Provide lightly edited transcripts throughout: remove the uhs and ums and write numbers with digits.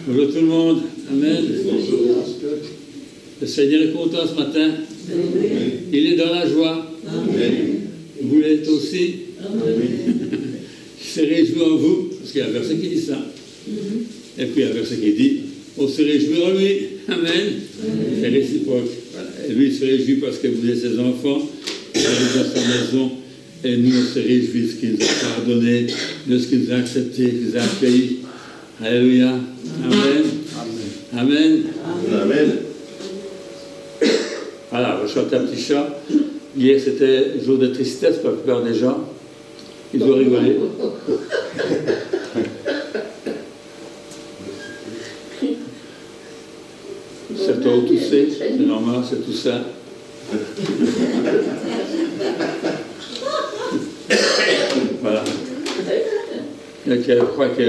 Bonjour tout le monde. Amen. Le Seigneur est content ce matin. Il est dans la joie. Vous l'êtes aussi. Il se réjouit en vous, parce qu'il y a un verset qui dit ça. Et puis il y a un verset qui dit, on se réjouit en lui. Amen. C'est réciproque. Voilà. Et lui il se réjouit parce que vous êtes ses enfants, vous êtes dans sa maison, et nous on se réjouit de ce qu'il nous a pardonné, de ce qu'il nous a accepté, qu'il nous a accueillis. Alléluia. Amen. Amen. Amen. Voilà, on va chanter un petit chant. Hier, c'était jour de tristesse pour la plupart des gens. Ils ont rigolé. Certains ont toussé, c'est normal, c'est tout ça. Voilà. Donc, je crois que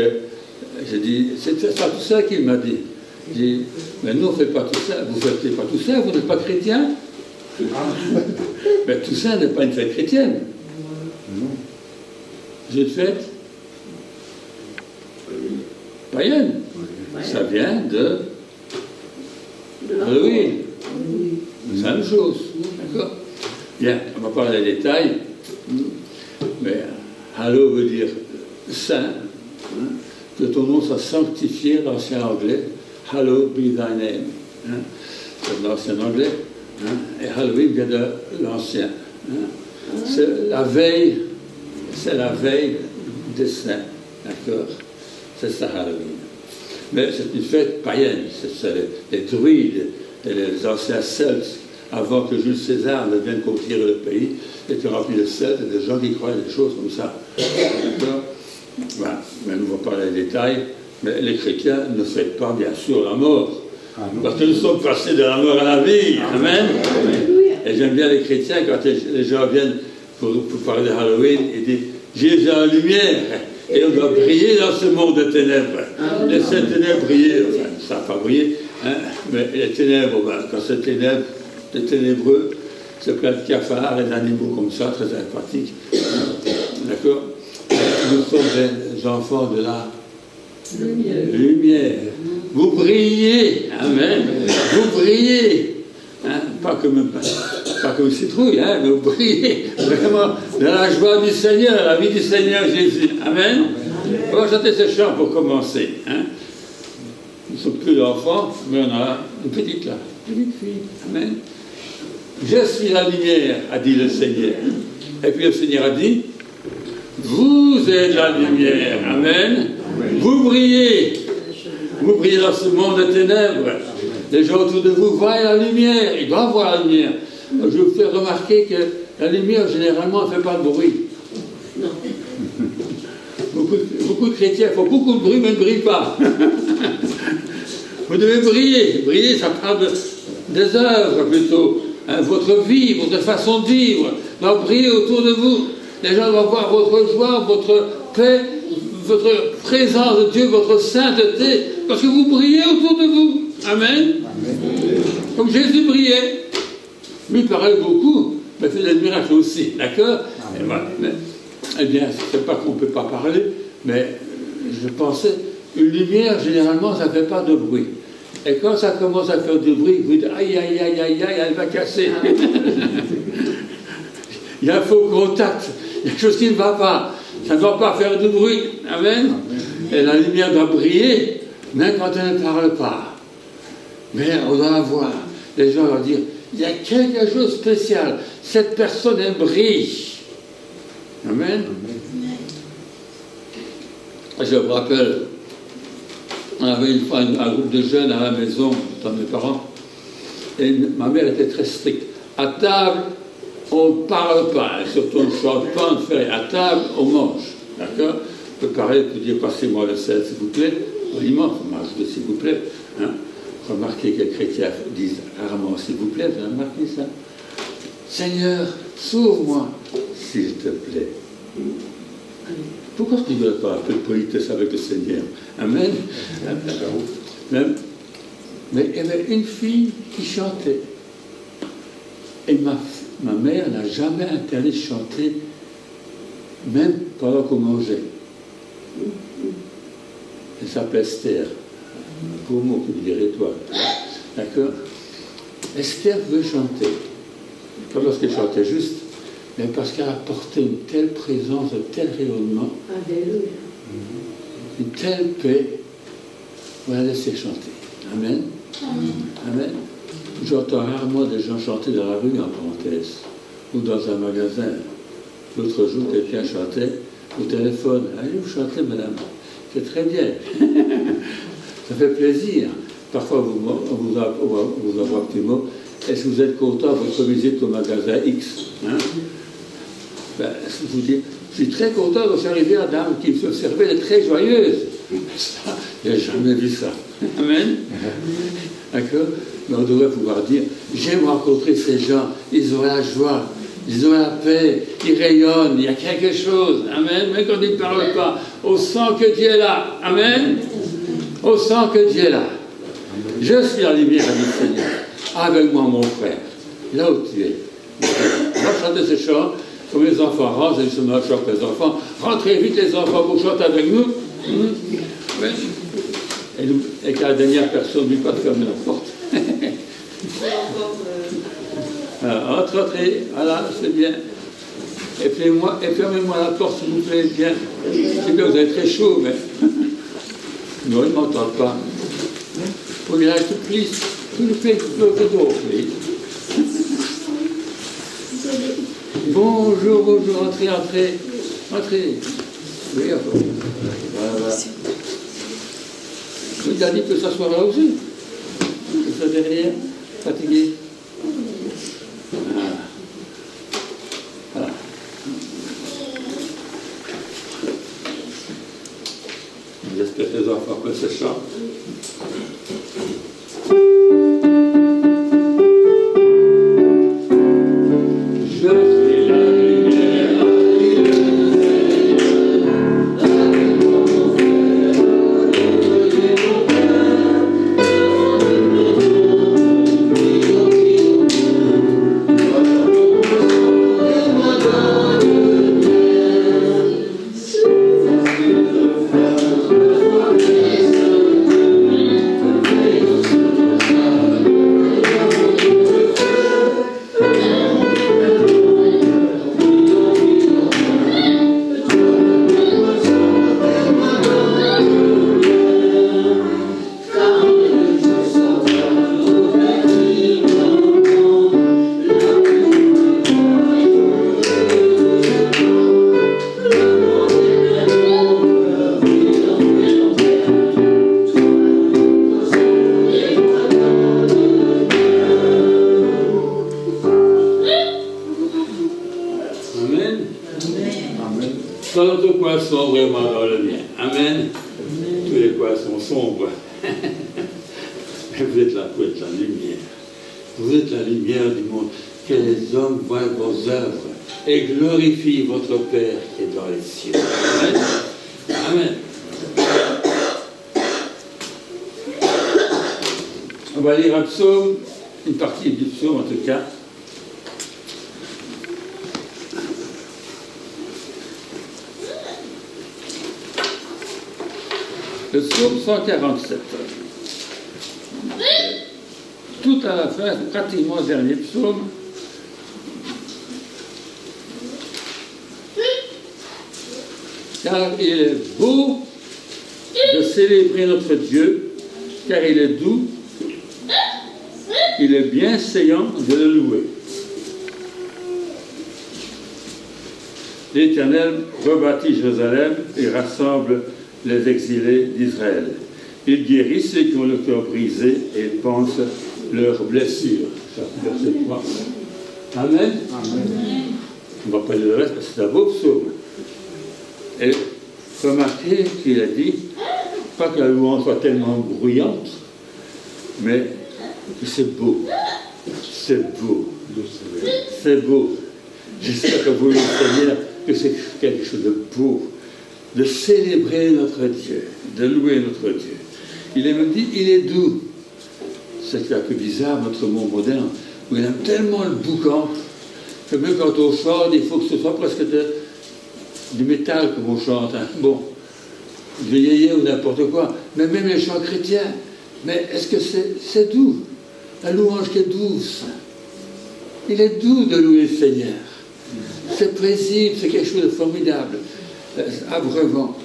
j'ai dit, c'est pas tout ça qu'il m'a dit. J'ai dit, mais nous on ne fait pas tout ça, vous ne faites pas tout ça, vous n'êtes pas chrétien. Mais tout ça n'est pas une fête chrétienne. C'est une fête païenne. Ça vient de Halloween. C'est la même chose. D'accord? Bien, on va parler des détails. Mais Hallow veut dire saint. Que ton nom soit sanctifié, l'ancien anglais. Hallowed be thy name. C'est l'ancien anglais. Et Halloween vient de l'ancien. C'est la veille des saints. D'accord? C'est ça Halloween. Mais c'est une fête païenne. C'est les druides et les anciens Celtes, avant que Jules César ne vienne conquérir le pays, étaient remplis de Celtes et des gens qui croyaient des choses comme ça. D'accord? Voilà. Mais nous ne allons pas parler des détails. Mais les chrétiens ne fêtent pas, bien sûr, la mort. Parce que nous sommes passés de la mort à la vie. Amen. Et j'aime bien les chrétiens, quand les gens viennent pour parler de Halloween, ils disent Jésus a la lumière. Et on doit briller dans ce monde de ténèbres. Laissez les ténèbres briller. Enfin, ça n'a pas brillé. Mais les ténèbres, quand c'est ténébreux, c'est plein de cafards et d'animaux comme ça, très sympathiques. D'accord? Nous sommes des enfants de la lumière. Vous brillez. Amen. Vous brillez. Pas comme une citrouille, mais vous brillez vraiment dans la joie du Seigneur, la vie du Seigneur Jésus. Amen. On va chanter ce chant pour commencer. Nous ne sommes plus d'enfants, mais on a une petite là, une petite fille. Amen. Je suis la lumière, a dit le Seigneur. Et puis le Seigneur a dit, vous êtes la lumière. Amen. Vous brillez. Vous brillez dans ce monde de ténèbres. Les gens autour de vous voient la lumière. Ils doivent voir la lumière. Je vous fais remarquer que la lumière, généralement, ne fait pas de bruit. Beaucoup de chrétiens font beaucoup de bruit, mais ne brillent pas. Vous devez briller. Briller, ça parle des œuvres, plutôt. Votre vie, votre façon de vivre doit briller autour de vous. Les gens doivent voir votre joie, votre paix, votre présence de Dieu, votre sainteté, parce que vous brillez autour de vous. Amen. Comme Jésus brillait. Lui parlait beaucoup, mais faisait des miracles aussi. D'accord? Voilà. Eh bien, c'est pas qu'on ne peut pas parler, mais je pensais, une lumière, généralement, ça ne fait pas de bruit. Et quand ça commence à faire du bruit, vous dites, aïe, aïe, aïe, aïe, aïe, elle va casser. Il y a un faux contact. Il y a quelque chose qui ne va pas. Ça ne doit pas faire de bruit. Amen. Et la lumière doit briller, même quand elle ne parle pas. Mais on doit la voir. Les gens vont dire, il y a quelque chose de spécial. Cette personne, elle brille. Amen. Je me rappelle, on avait une fois un groupe de jeunes à la maison, dans mes parents, et ma mère était très stricte. À table, on ne parle pas, et surtout on ne chante pas, on ne fait rien. À table, on mange. D'accord? On peut parler, on peut dire passez-moi le sel, s'il vous plaît. Poliment, il faut m'ajouter s'il vous plaît. Remarquez que les chrétiens disent rarement s'il vous plaît, vous avez remarqué ça? Seigneur, sauve-moi, s'il te plaît. Pourquoi est-ce qu'ils ne veulent pas un peu de politesse avec le Seigneur? Amen. Mais il y avait une fille qui chantait. Et ma mère n'a jamais interdit de chanter, même pendant qu'on mangeait. Elle s'appelle Esther. un beau mot que vous direz toi. D'accord? Esther veut chanter. Pas parce qu'elle chantait juste, mais parce qu'elle apportait une telle présence, un tel rayonnement, une telle paix, on va la laisser chanter. Amen. Amen. J'entends rarement des gens chanter dans la rue en parenthèse, ou dans un magasin. L'autre jour, quelqu'un chantait au téléphone. Allez, vous chantez, madame. C'est très bien. Ça fait plaisir. Parfois, on vous envoie un petit mot. Est-ce que vous êtes content de votre visite au magasin X, hein? Ben, je vous dis, je suis très content de arriver à dame qui me servait, elle est très joyeuse. Ça, je n'ai jamais vu ça. Amen. D'accord? Mais on devrait pouvoir dire, j'aime rencontrer ces gens, ils ont la joie, ils ont la paix, ils rayonnent, il y a quelque chose. Amen. Même quand ils ne parlent pas, on sent que Dieu est là. Amen. On sent que Dieu est là. Je suis la lumière, dit le Seigneur. Avec moi, mon frère, là où tu es. On va chanter ce chant, comme les enfants rentrent, et justement, je chante les enfants. Rentrez vite, les enfants, pour chanter avec nous. Et qu'à la dernière personne, lui, pas de fermer la porte. Alors, entrez, voilà, c'est bien. Et fermez-moi la porte, s'il vous plaît, bien. C'est que vous êtes très chaud, mais. Non, ils ne m'entendent pas. Will you like to please close the door, please? Bonjour, bonjour, entrez. Oui, voilà. Le dernier peut s'asseoir là aussi. Il soit derrière, fatigué. Voilà. J'espère que les enfants connaissent ce chant. Sont vraiment dans le bien. Amen. Tous les coins sont sombres. Vous êtes la lumière. Vous êtes la lumière du monde. Que les hommes voient vos œuvres et glorifient votre Père qui est dans les cieux. Amen. Amen. On va lire un psaume, une partie du psaume en tout cas. Le psaume 147. Tout à la fin, pratiquement le dernier psaume. Car il est beau de célébrer notre Dieu, car il est doux, il est bienséant de le louer. L'Éternel rebâtit Jérusalem et rassemble les exilés d'Israël. Il guérit ceux qui ont le cœur brisé et il pense leurs blessures. Verset 3. Amen. Amen. On va pas lire le reste parce que c'est un beau psaume. Et remarquez qu'il a dit, pas que la louange soit tellement bruyante, mais que c'est beau. C'est beau. C'est beau. J'espère que vous le Seigneur, que c'est quelque chose de beau. De célébrer notre Dieu, de louer notre Dieu. Il est même dit, il est doux. C'est un peu bizarre, notre monde moderne, où il aime tellement le boucan, que même quand on chante, il faut que ce soit presque du métal comme on chante. Hein. Bon, du yéyé ou n'importe quoi, mais même les chants chrétiens. Mais est-ce que c'est doux? La louange qui est douce. Il est doux de louer le Seigneur. C'est paisible, c'est quelque chose de formidable, abreuvant.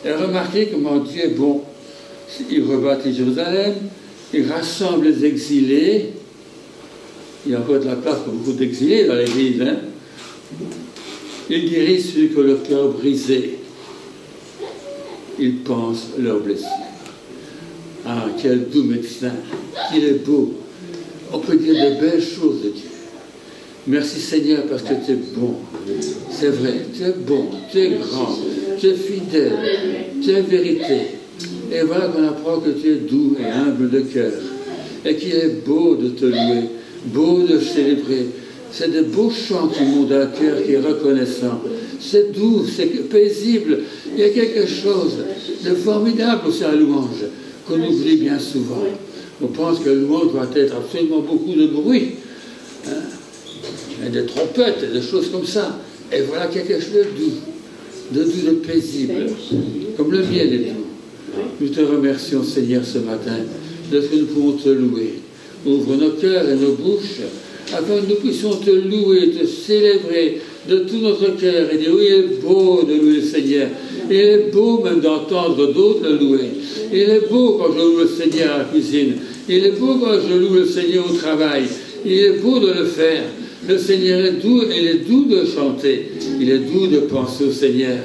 Et remarquez comment Dieu est bon. Il rebâtit Jérusalem, il rassemble les exilés. Il y a encore de la place pour beaucoup d'exilés dans l'Église. Hein? Il guérit ceux qui ont leur cœur brisé. Il pense leurs blessures. Ah, quel doux médecin, qu'il est beau. On peut dire de belles choses de Dieu. Merci Seigneur parce que tu es bon. C'est vrai, tu es bon, tu es grand, tu es fidèle, tu es vérité. Et voilà qu'on apprend que tu es doux et humble de cœur. Et qu'il est beau de te louer, beau de célébrer. C'est de beaux chants qui montent d'un cœur qui est reconnaissant. C'est doux, c'est paisible. Il y a quelque chose de formidable aussi à la louange, qu'on oublie bien souvent. On pense que la louange doit être absolument beaucoup de bruit. Hein? Et des trompettes, et des choses comme ça. Et voilà quelque chose de doux, de paisible, comme le miel est doux. Nous te remercions, Seigneur, ce matin, de ce que nous pouvons te louer. Ouvre nos cœurs et nos bouches, afin que nous puissions te louer, te célébrer de tout notre cœur et dire oui, il est beau de louer le Seigneur. Il est beau même d'entendre d'autres le louer. Il est beau quand je loue le Seigneur à la cuisine. Il est beau quand je loue le Seigneur au travail. Il est beau de le faire. Le Seigneur est doux, et il est doux de chanter. Il est doux de penser au Seigneur.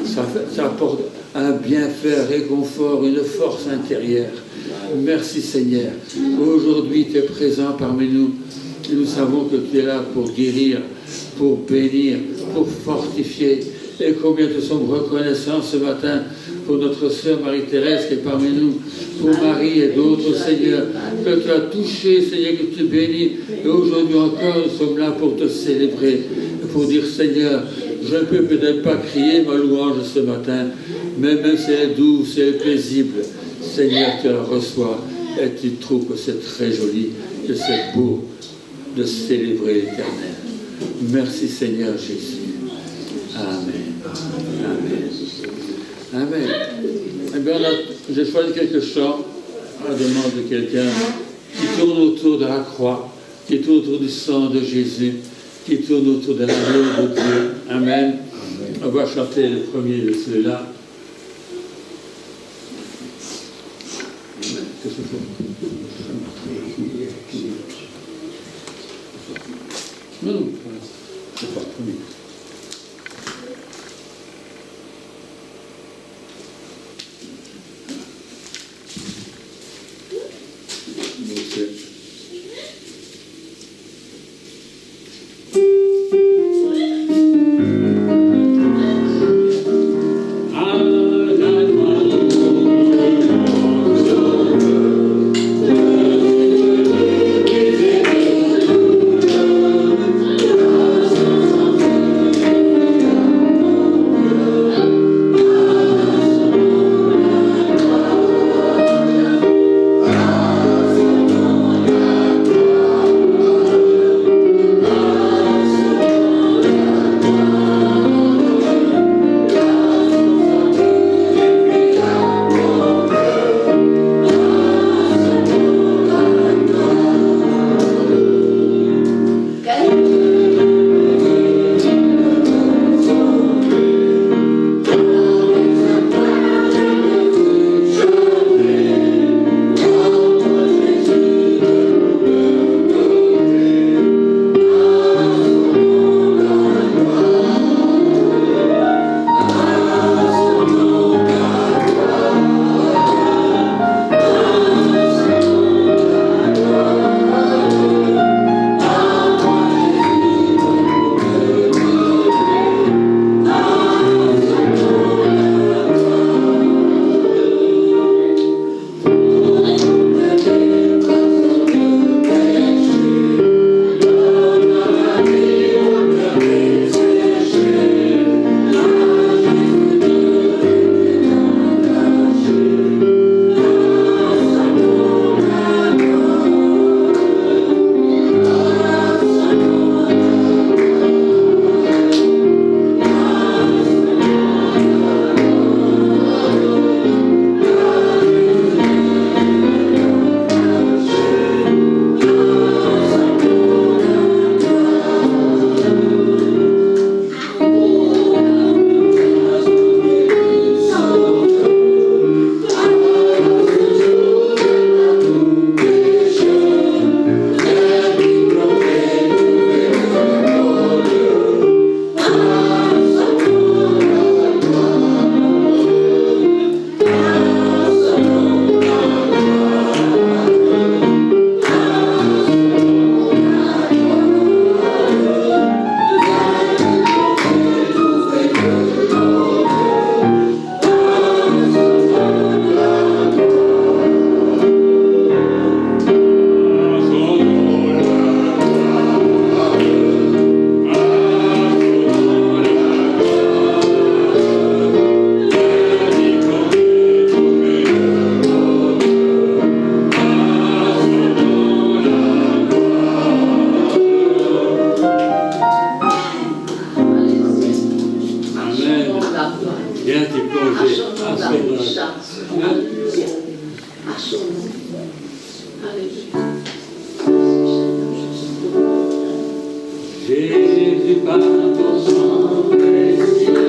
Ça apporte un bienfait, un réconfort, une force intérieure. Merci Seigneur. Aujourd'hui, tu es présent parmi nous. Et nous savons que tu es là pour guérir, pour bénir, pour fortifier. Et combien nous sommes reconnaissants ce matin pour notre sœur Marie-Thérèse qui est parmi nous, pour Marie et d'autres, Seigneur, que tu as touché, Seigneur, que tu bénis. Et aujourd'hui encore, nous sommes là pour te célébrer, pour dire, Seigneur, je ne peux peut-être pas crier ma louange ce matin, mais même si elle est douce, si elle est paisible, Seigneur, tu la reçois et tu trouves que c'est très joli, que c'est beau de célébrer l'Éternel. Merci Seigneur Jésus. Amen. Amen. Amen. Eh bien, j'ai choisi quelques chants à la demande de quelqu'un qui tourne autour de la croix, qui tourne autour du sang de Jésus, qui tourne autour de l'amour de Dieu. Amen. On va chanter le premier de ceux-là. Qu'est-ce que c'est? Non, non, c'est pas le premier. Amen. plongé à son nom. À son nom. Alléluia. Jésus par ton sang précieux.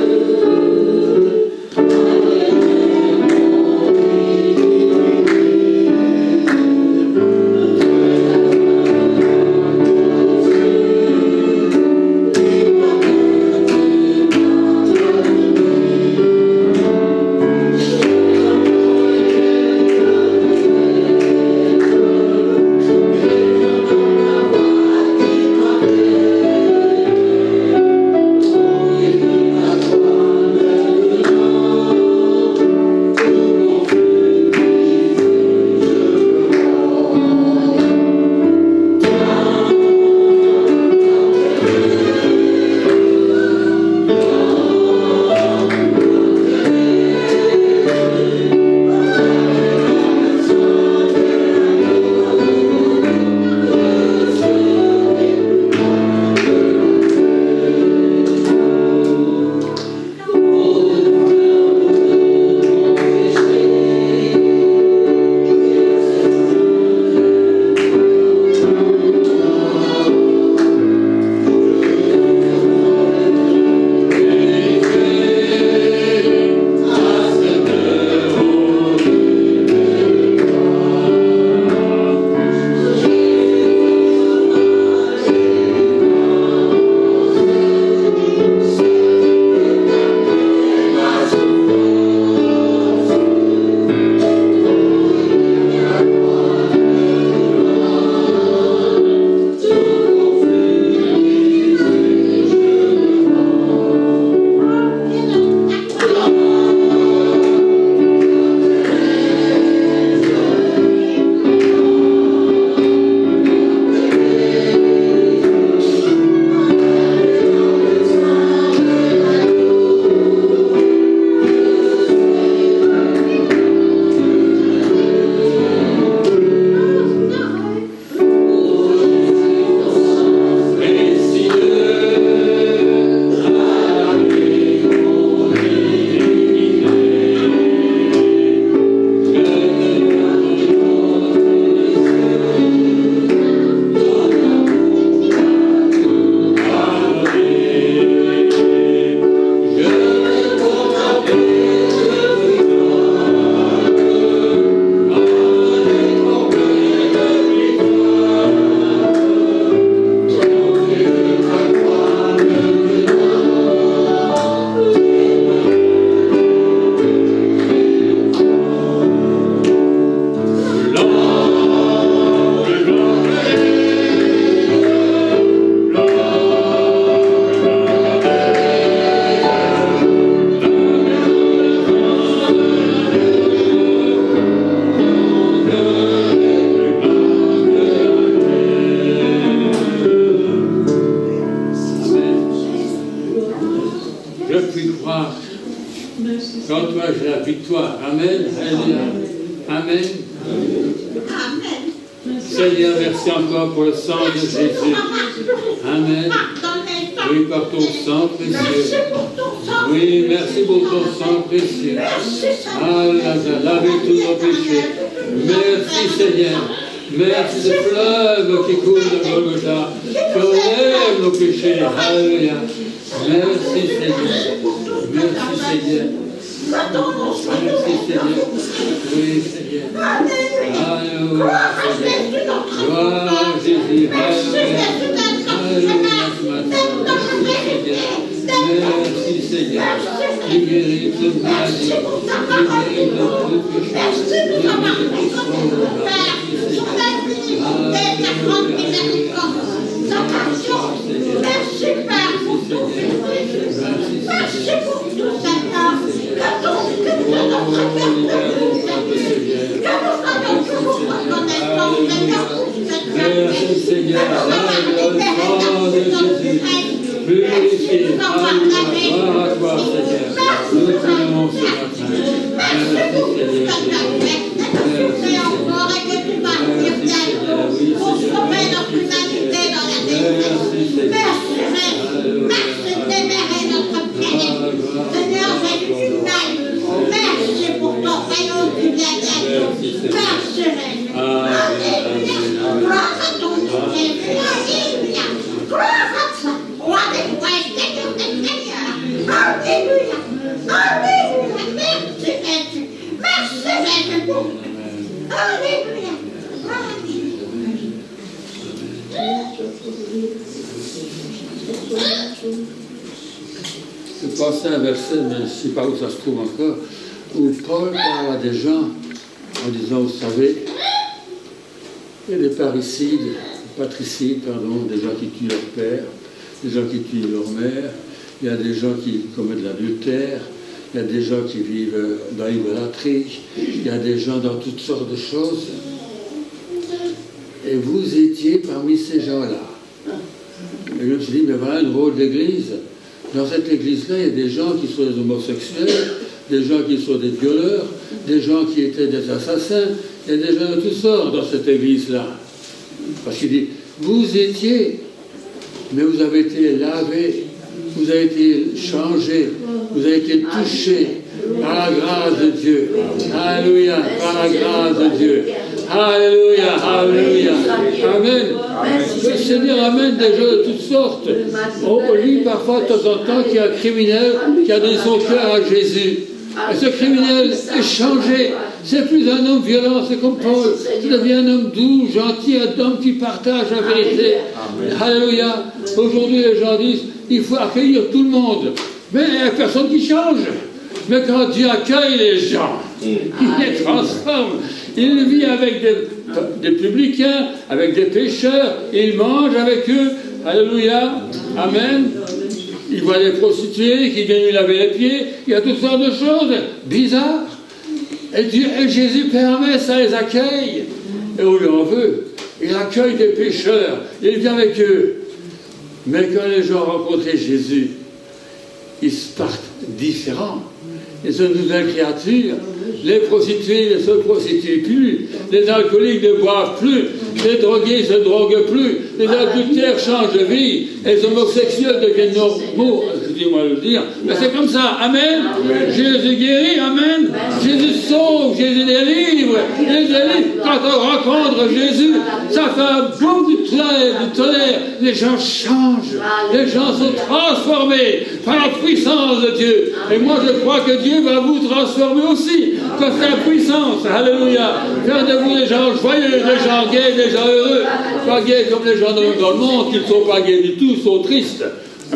Qu'en toi j'ai la victoire. Amen. Amen. Seigneur, merci encore pour le sang de Jésus. Amen. Oui, par ton sang précieux. Oui, merci pour ton sang précieux. Allah, lavé tous nos péchés. Merci Seigneur. Merci ce fleuve qui coule de Golgotha. Tu enlèves nos péchés. Alléluia. Merci Seigneur. Merci Seigneur. Merci Seigneur. Oui Seigneur. Alléluia. Gloire à Jésus. Alléluia. Alléluia ce matin. Merci Seigneur. Tu guéris toute maladie. Tu guéris toute péché. Tu guéris toute pauvre. Merci Seigneur, le sang de Jésus, purifié, gloire à toi Seigneur, nous t'aimons ce matin. Merci Seigneur, pensais à un verset, mais je ne sais pas où ça se trouve encore, où Paul parle à des gens en disant, vous savez, il y a des patricides, des gens qui tuent leur père, des gens qui tuent leur mère, il y a des gens qui commettent l'adultère, il y a des gens qui vivent dans l'idolâtrie, il y a des gens dans toutes sortes de choses. Et vous étiez parmi ces gens-là. Et je me suis dit, mais voilà une drôle d'église. Dans cette église-là, il y a des gens qui sont des homosexuels, des gens qui sont des violeurs, des gens qui étaient des assassins, il y a des gens de toutes sortes dans cette église-là. Parce qu'il dit, vous étiez, mais vous avez été lavés, vous avez été changés, vous avez été touchés par la grâce de Dieu. Alléluia, par la grâce de Dieu. Alléluia, alléluia. Amen. Le Seigneur amène des gens de toutes sortes. On lit parfois de temps en temps qu'il y a un criminel qui a donné son cœur à Jésus. Et ce criminel est changé. C'est plus un homme violent, c'est comme Paul. Il devient un homme doux, gentil, un homme qui partage la vérité. Alléluia. Aujourd'hui, les gens disent, il faut accueillir tout le monde. Mais il n'y a personne qui change. Mais quand Dieu accueille les gens, il les transforme. Il vit avec des publicains, avec des pécheurs, il mange avec eux. Alléluia. Amen. Il voit des prostituées qui viennent lui laver les pieds. Il y a toutes sortes de choses bizarres. Et Jésus permet, ça les accueille. Et on lui en veut. Il accueille des pécheurs. Il vient avec eux. Mais quand les gens rencontrent Jésus, ils partent différents. Ils sont de nouvelles créatures. Les prostituées ne se prostituent plus. Les alcooliques ne boivent plus. Les drogués ne se droguent plus. Les adultères changent de vie. Les homosexuels deviennent normaux. Excusez-moi de le dire. Mais c'est comme ça. Amen. Jésus guérit. Amen. Jésus sauve. Jésus délivre. Quand on rencontre Jésus, ça fait un boum du tonnerre. Les gens changent. Les gens sont transformés par la puissance de Dieu. Et moi, je crois que Dieu va vous transformer aussi. Que sa puissance, alléluia, faire de vous des gens joyeux, des gens gays, des gens heureux, pas gays comme les gens dans le monde, qui ne sont pas gays du tout, sont tristes.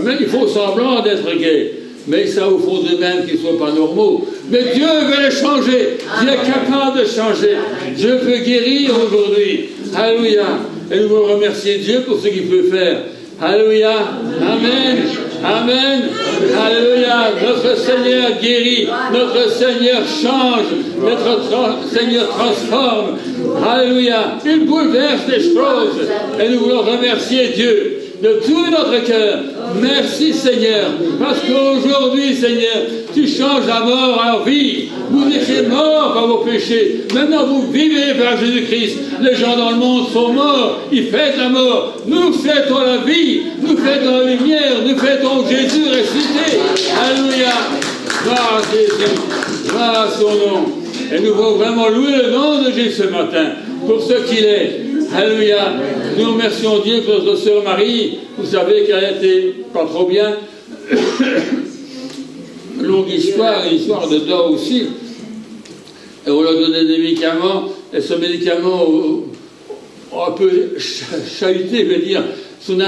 Mais ils font semblant d'être gays. Mais ça au fond d'eux-mêmes qu'ils ne sont pas normaux. Mais Dieu veut les changer. Dieu est capable de changer. Dieu peut guérir aujourd'hui. Alléluia. Et nous voulons remercier Dieu pour ce qu'il peut faire. Alléluia. Amen. Amen. Alléluia. Notre Seigneur guérit. Notre Seigneur change. Notre Seigneur transforme. Alléluia. Il bouleverse les choses. Et nous voulons remercier Dieu de tout notre cœur. Merci Seigneur. Parce qu'aujourd'hui, Seigneur, tu changes la mort en vie. Vous étiez morts par vos péchés. Maintenant, vous vivez par Jésus-Christ. Les gens dans le monde sont morts. Ils fêtent la mort. Nous fêtons la vie. Nous fêtons la lumière. Nous fêtons Jésus ressuscité. Alléluia. Gloire à Jésus. Gloire à son nom. Et nous voulons vraiment louer le nom de Jésus ce matin pour ce qu'il est. Alléluia. Nous remercions Dieu pour notre sœur Marie. Vous savez qu'elle était pas trop bien. Longue histoire, une histoire de dents aussi. Et on lui a donné des médicaments. Et ce médicament a un peu chahuté, je veux dire, son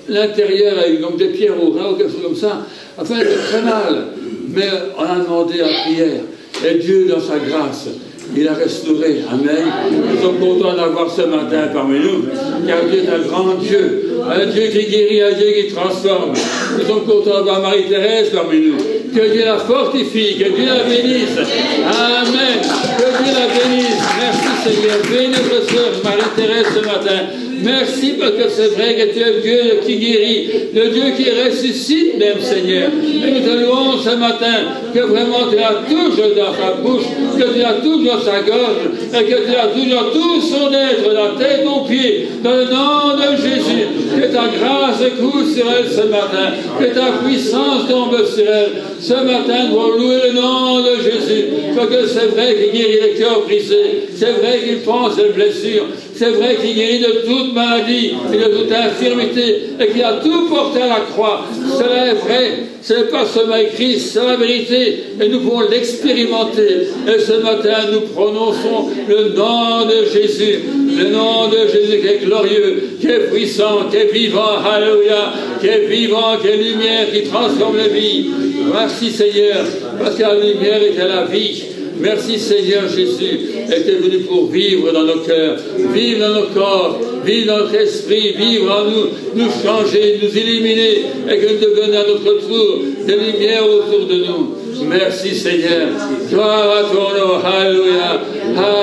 l'intérieur avec donc des pierres au rein ou quelque chose comme ça. Enfin, elle était très mal. Mais on a demandé la prière. Et Dieu, dans sa grâce, il a restauré. Amen. Nous sommes contents d'avoir ce matin parmi nous, car Dieu est un grand Dieu. Un Dieu qui guérit, un Dieu qui transforme. Nous sommes contents d'avoir Marie-Thérèse parmi nous. Que Dieu la fortifie, que Dieu la bénisse. Amen. Que Dieu la bénisse. Merci Seigneur. Bénis notre sœur Marie-Thérèse ce matin. Merci parce que c'est vrai que tu es le Dieu qui guérit, le Dieu qui ressuscite même, Seigneur. Et nous te louons ce matin que vraiment tu as toujours dans sa bouche, que tu as toujours sa gorge, et que tu as toujours tout son être, la tête aux pieds, dans le nom de Jésus. Que ta grâce coule sur elle ce matin, que ta puissance tombe sur elle. Ce matin, nous allons louer le nom de Jésus. Parce que c'est vrai qu'il guérit les cœurs brisés, c'est vrai qu'il pense les blessures, c'est vrai qu'il guérit de toute maladie et de toute infirmité, et qu'il a tout porté à la croix. Cela est vrai, ce n'est pas seulement écrit, c'est la vérité, et nous pouvons l'expérimenter. Et ce matin, nous prononçons le nom de Jésus, le nom de Jésus qui est glorieux, qui est puissant, qui est vivant, alléluia, qui est vivant, qui est lumière, qui transforme la vie. Merci Seigneur, parce que la lumière était la vie. Merci Seigneur Jésus, et tu es venu pour vivre dans nos cœurs, vivre dans nos corps, vivre dans notre esprit, vivre en nous, nous changer, nous éliminer, et que nous devenions à notre tour des lumières autour de nous. Merci Seigneur, gloire à ton nom, alléluia,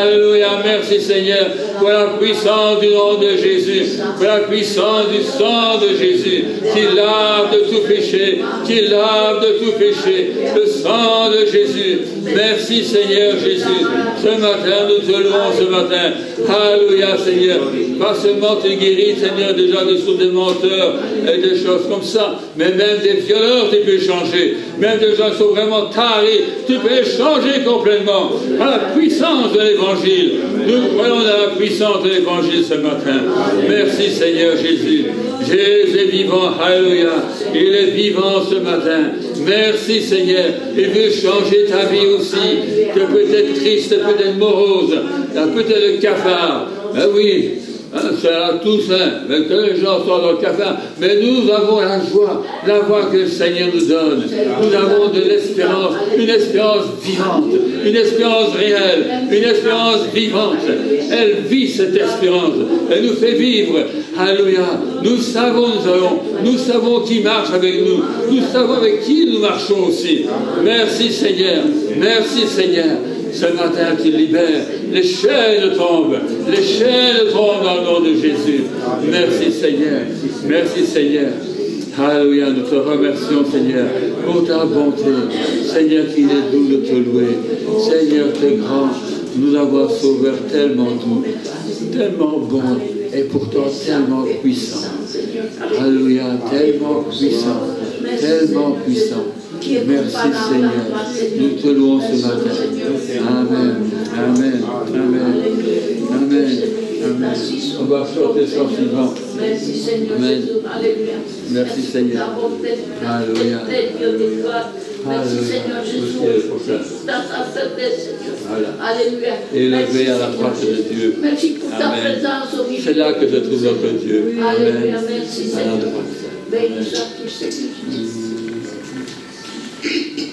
alléluia, merci Seigneur, pour la puissance du nom de Jésus, pour la puissance du sang de Jésus, qui lave de tout péché, qui lave de tout péché, le sang de Jésus. Merci Seigneur Jésus, ce matin nous te louons ce matin, alléluia Seigneur, pas seulement tu guéris Seigneur déjà des menteurs et des choses comme ça, mais même des violeurs tu peux changer, même des gens qui sont vraiment tarés, tu peux les changer complètement, par la puissance de l'évangile. Nous croyons dans la puissance de l'évangile ce matin. Merci Seigneur Jésus, Jésus est vivant, alléluia, il est vivant ce matin. Merci Seigneur, il veut changer ta vie aussi, que peut-être triste, peut-être morose, peut-être le cafard. Ben oui, c'est à tous, mais que les gens sont dans le cafard. Mais nous avons la joie que le Seigneur nous donne. Nous avons de l'espérance, une espérance vivante, une espérance réelle, une espérance vivante. Elle vit cette espérance, elle nous fait vivre. Alléluia. Nous savons qui marche avec nous. Nous savons avec qui nous marchons aussi. Merci Seigneur, merci Seigneur. Ce matin, tu libères. Les chaînes tombent. Les chaînes tombent dans le nom de Jésus. Merci Seigneur. Merci Seigneur. Alléluia, nous te remercions Seigneur pour ta bonté. Seigneur, qu'il est doux de te louer. Seigneur, tu es grand. Nous avoir sauveur tellement doux, tellement bon et pourtant tellement puissant. Alléluia, tellement puissant, tellement puissant. Merci Seigneur, nous te louons ce matin. Amen, amen, amen, amen, amen. On va chanter sur suivant. Merci Seigneur Jésus, alléluia. Merci Seigneur. Alléluia. Merci Seigneur Jésus, dans ta faiblesse Seigneur. Alléluia. Élevé à la droite de Dieu. Merci pour ta présence au milieu. C'est là que je trouve notre Dieu. Alléluia, merci Seigneur. À la droite. Béni sois-tu Seigneur Jésus. Yes.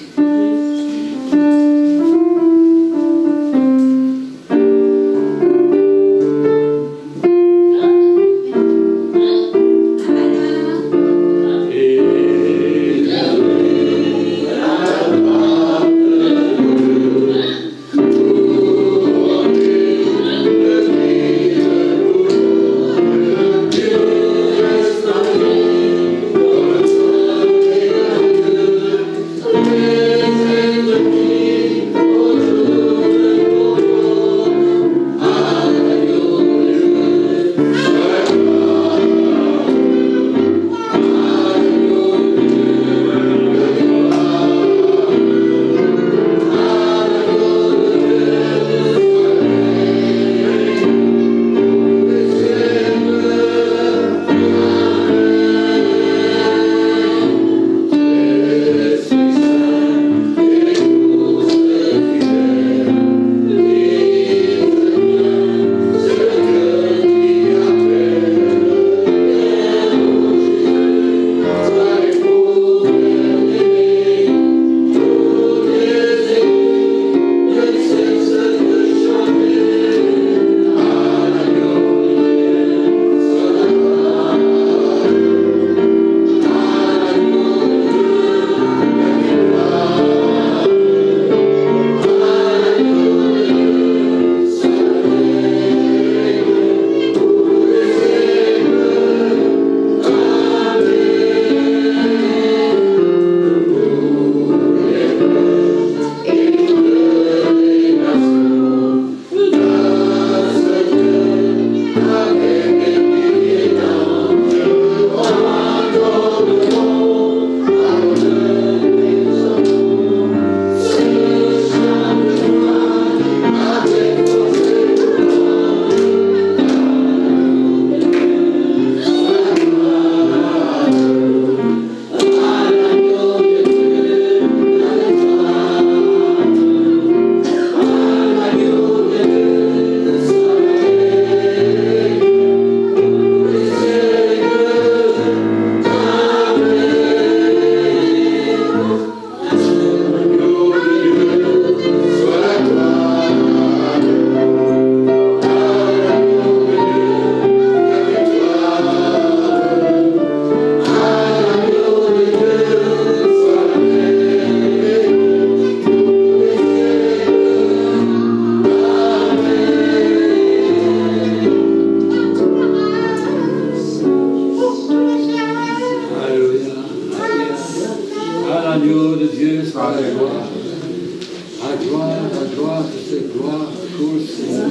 la gloire, toute gloire, tout Seigneur.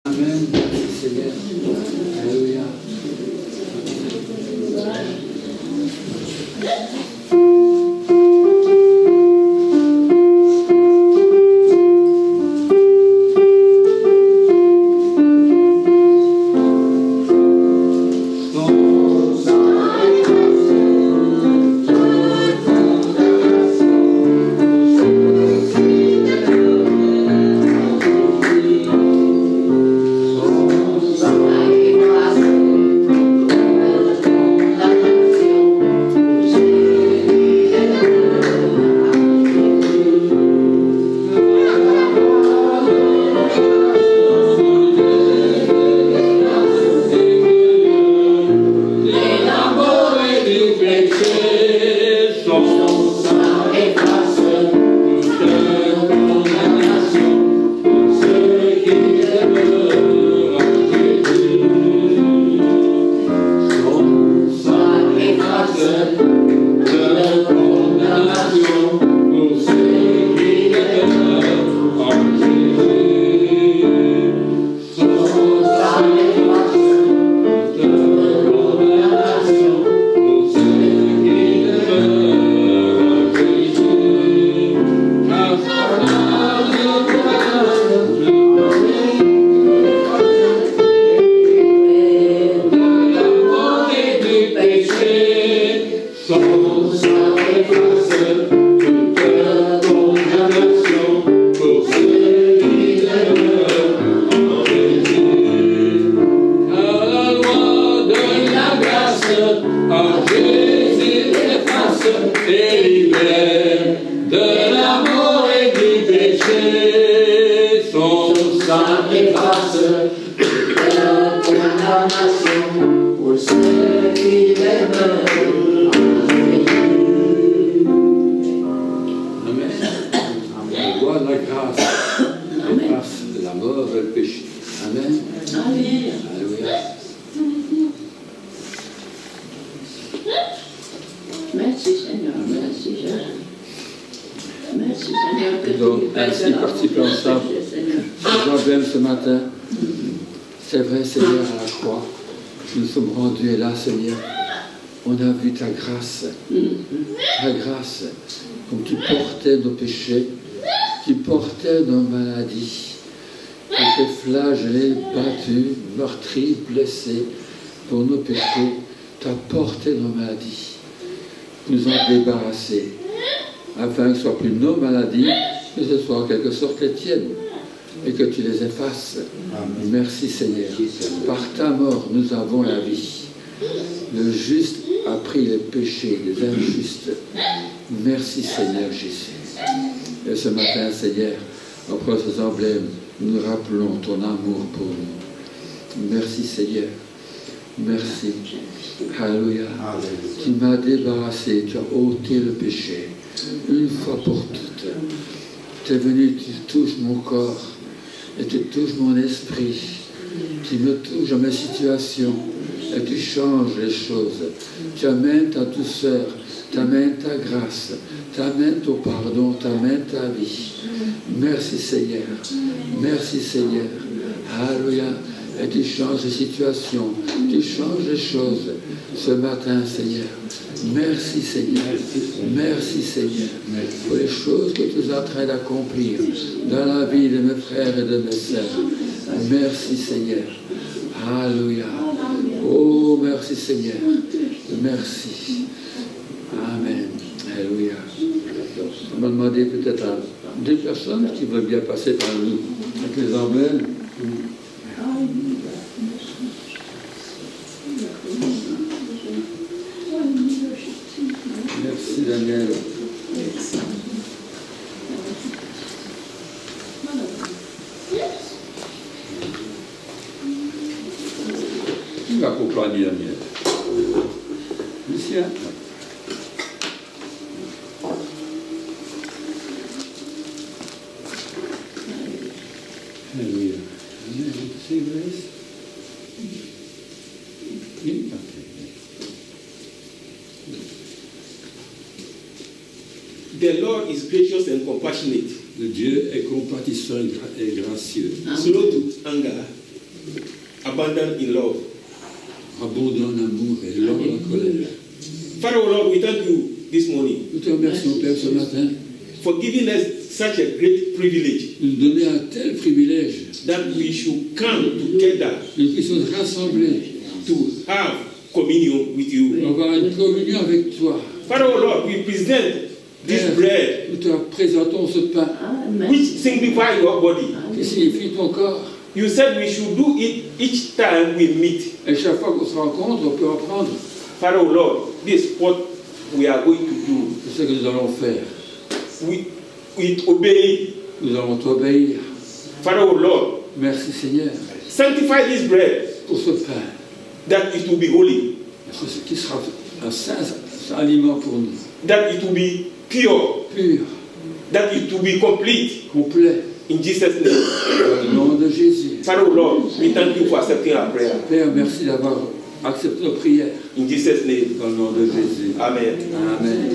Amen. Merci Seigneur. Alléluia. C'est vrai, Seigneur, à la croix, nous sommes rendus et là, Seigneur, on a vu ta grâce, comme tu portais nos péchés, tu portais nos maladies, tu étais flagellé, battu, meurtri, blessé pour nos péchés, tu as porté nos maladies, nous en débarrasser, afin que ce ne soit plus nos maladies, que ce soit en quelque sorte les tiennes. Et que tu les effaces. Amen. Merci Seigneur. Par ta mort, nous avons la vie. Le juste a pris les péchés des injustes. Merci Seigneur Jésus. Et ce matin, Seigneur, après ces emblèmes, nous rappelons ton amour pour nous. Merci Seigneur. Merci. Alléluia. Tu m'as débarrassé, tu as ôté le péché. Une fois pour toutes. Tu es venu, tu touches mon corps. Et tu touches mon esprit, tu me touches dans mes situations, et tu changes les choses. Tu amènes ta douceur, tu amènes ta grâce, tu amènes ton pardon, tu amènes ta vie. Merci Seigneur, merci Seigneur. Alléluia. Et tu changes les situations, tu changes les choses ce matin, Seigneur. Merci Seigneur, merci Seigneur pour les choses que tu es en train d'accomplir dans la vie de mes frères et de mes sœurs. Merci Seigneur, alléluia. Oh merci Seigneur, merci. Amen, alléluia. On m'a demandé peut-être à 2 personnes qui veulent bien passer par nous avec les emblèmes. Merci Daniel. Qui va accompagner Daniel? Lucien. Alléluia. C'est Grace. The Lord is gracious and compassionate. Le Dieu est compatissant et gracieux. Slow to anger, abundant in love. Abondant en amour et lent en colère. Father, oh Lord, we thank you this morning Nous te remercions, Père, ce matin, for giving us such a great privilege de nous donner un tel privilège. that we should come together Nous puissions nous rassembler to have communion with you. pour avoir une communion avec toi. Father, oh Lord, we present this Père, bread nous te présentons ce pain Amen. which signifies your body. qui signifie ton corps. You said we should do it each time we meet. Et chaque fois qu'on se rencontre, on peut en prendre. Father, oh Lord, this is what we are going to do. C'est ce que nous allons faire. We obey. Nous allons t'obéir. Father, oh Lord, Merci Seigneur sanctify this bread pour ce pain. that it will be holy, Ce qui sera un saint aliment pour nous. that it will be pure, Pur, that it will be complete. complet, In Jesus' name. dans le nom de Jésus. Father, oh Lord, we thank you for accepting our prayer. Père, merci d'avoir accepté nos prières. In Jesus' name. Dans le nom de Jésus. Amen. Amen. Amen.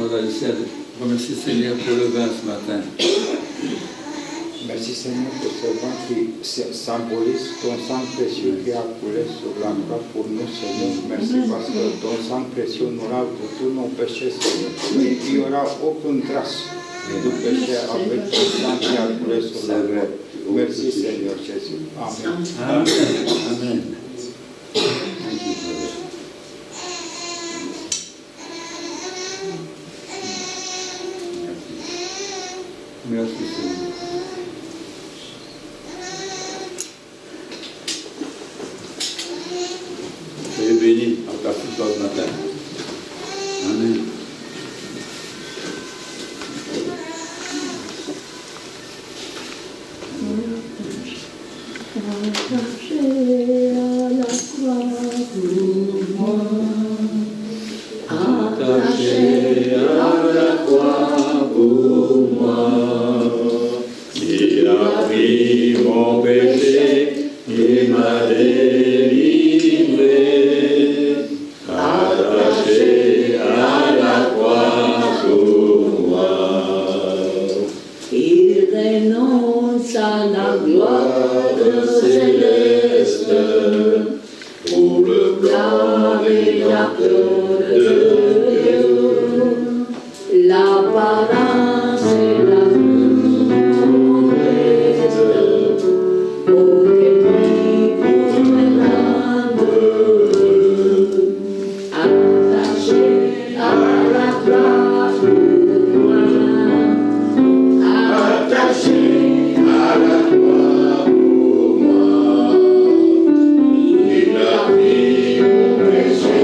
On va essayer de remercier Seigneur pour le vin ce matin. Merci Seigneur pour ce vin qui symbolise ton sang précieux qui a coulé sur la croix pour nous, Seigneur. Merci parce que ton sang précieux nous lave de tous nos péchés, Seigneur. Et il n'y aura aucune trace de péché avec ton sang qui a coulé sur la croix. Merci Seigneur Jésus. Amen. Amen. Amen. Thank you, Father. Merci Seigneur. Soyez bénis en participant ce matin. Amen. Attaché à la croix pour moi, Il a pris mon péché, il m'a délivré, attaché à la croix pour moi. il renonce à la gloire céleste Pour le blâmer la peur de Dieu, l'apparence et la promesse, pour que lui pour me rendre attaché à la croix pour moi, attaché à la croix pour moi. Il a pris mon péché,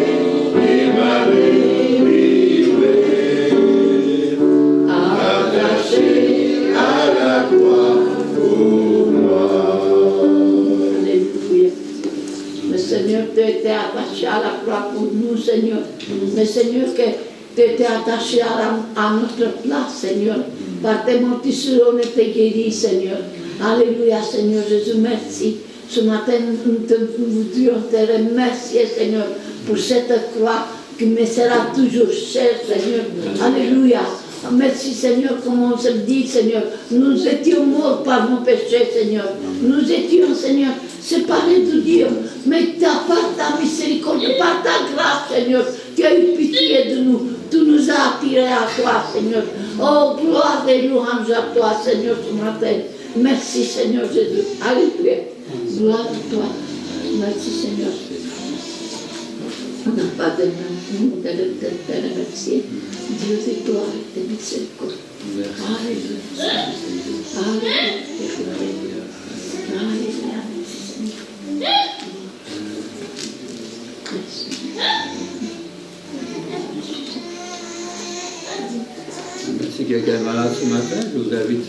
il m'a délivré, attaché à la croix pour moi. Alléluia. Mais Seigneur, tu étais attaché à la croix pour nous, Seigneur. Mais Seigneur, que tu étais attaché à notre place, Seigneur. Par tes montissures, on était guéris, Seigneur. Alléluia, Seigneur Jésus, merci. Ce matin, nous te remercions, Seigneur, pour cette croix qui me sera toujours chère, Seigneur. Alléluia. Merci, Seigneur, comme on se dit, Seigneur. Nous étions morts par nos péchés, Seigneur. Nous étions, Seigneur, séparés de Dieu. Mais par ta miséricorde, par ta grâce, Seigneur, tu as eu pitié de nous. Tu nous as attirés à toi, Seigneur. Oh, gloire et louange à toi, Seigneur, ce matin. Merci, Seigneur Jésus. Alléluia. Gloire à toi. Merci, Seigneur. On n'a pas de nom de te remercier. Dieu de gloire et de miséricorde. Alléluia. Alléluia. Alléluia. Si quelqu'un est malade ce matin, je vous invite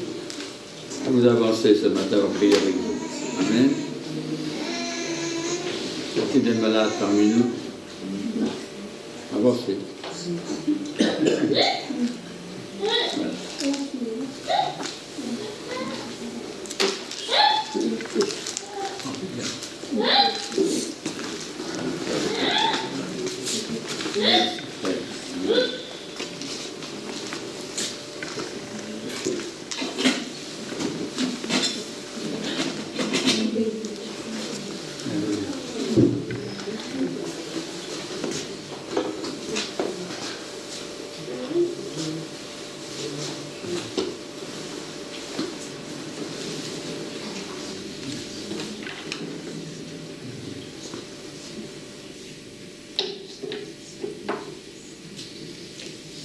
à vous avancer ce matin en prière avec vous. Amen. Sortez des malades parmi nous. Avancez. Voilà.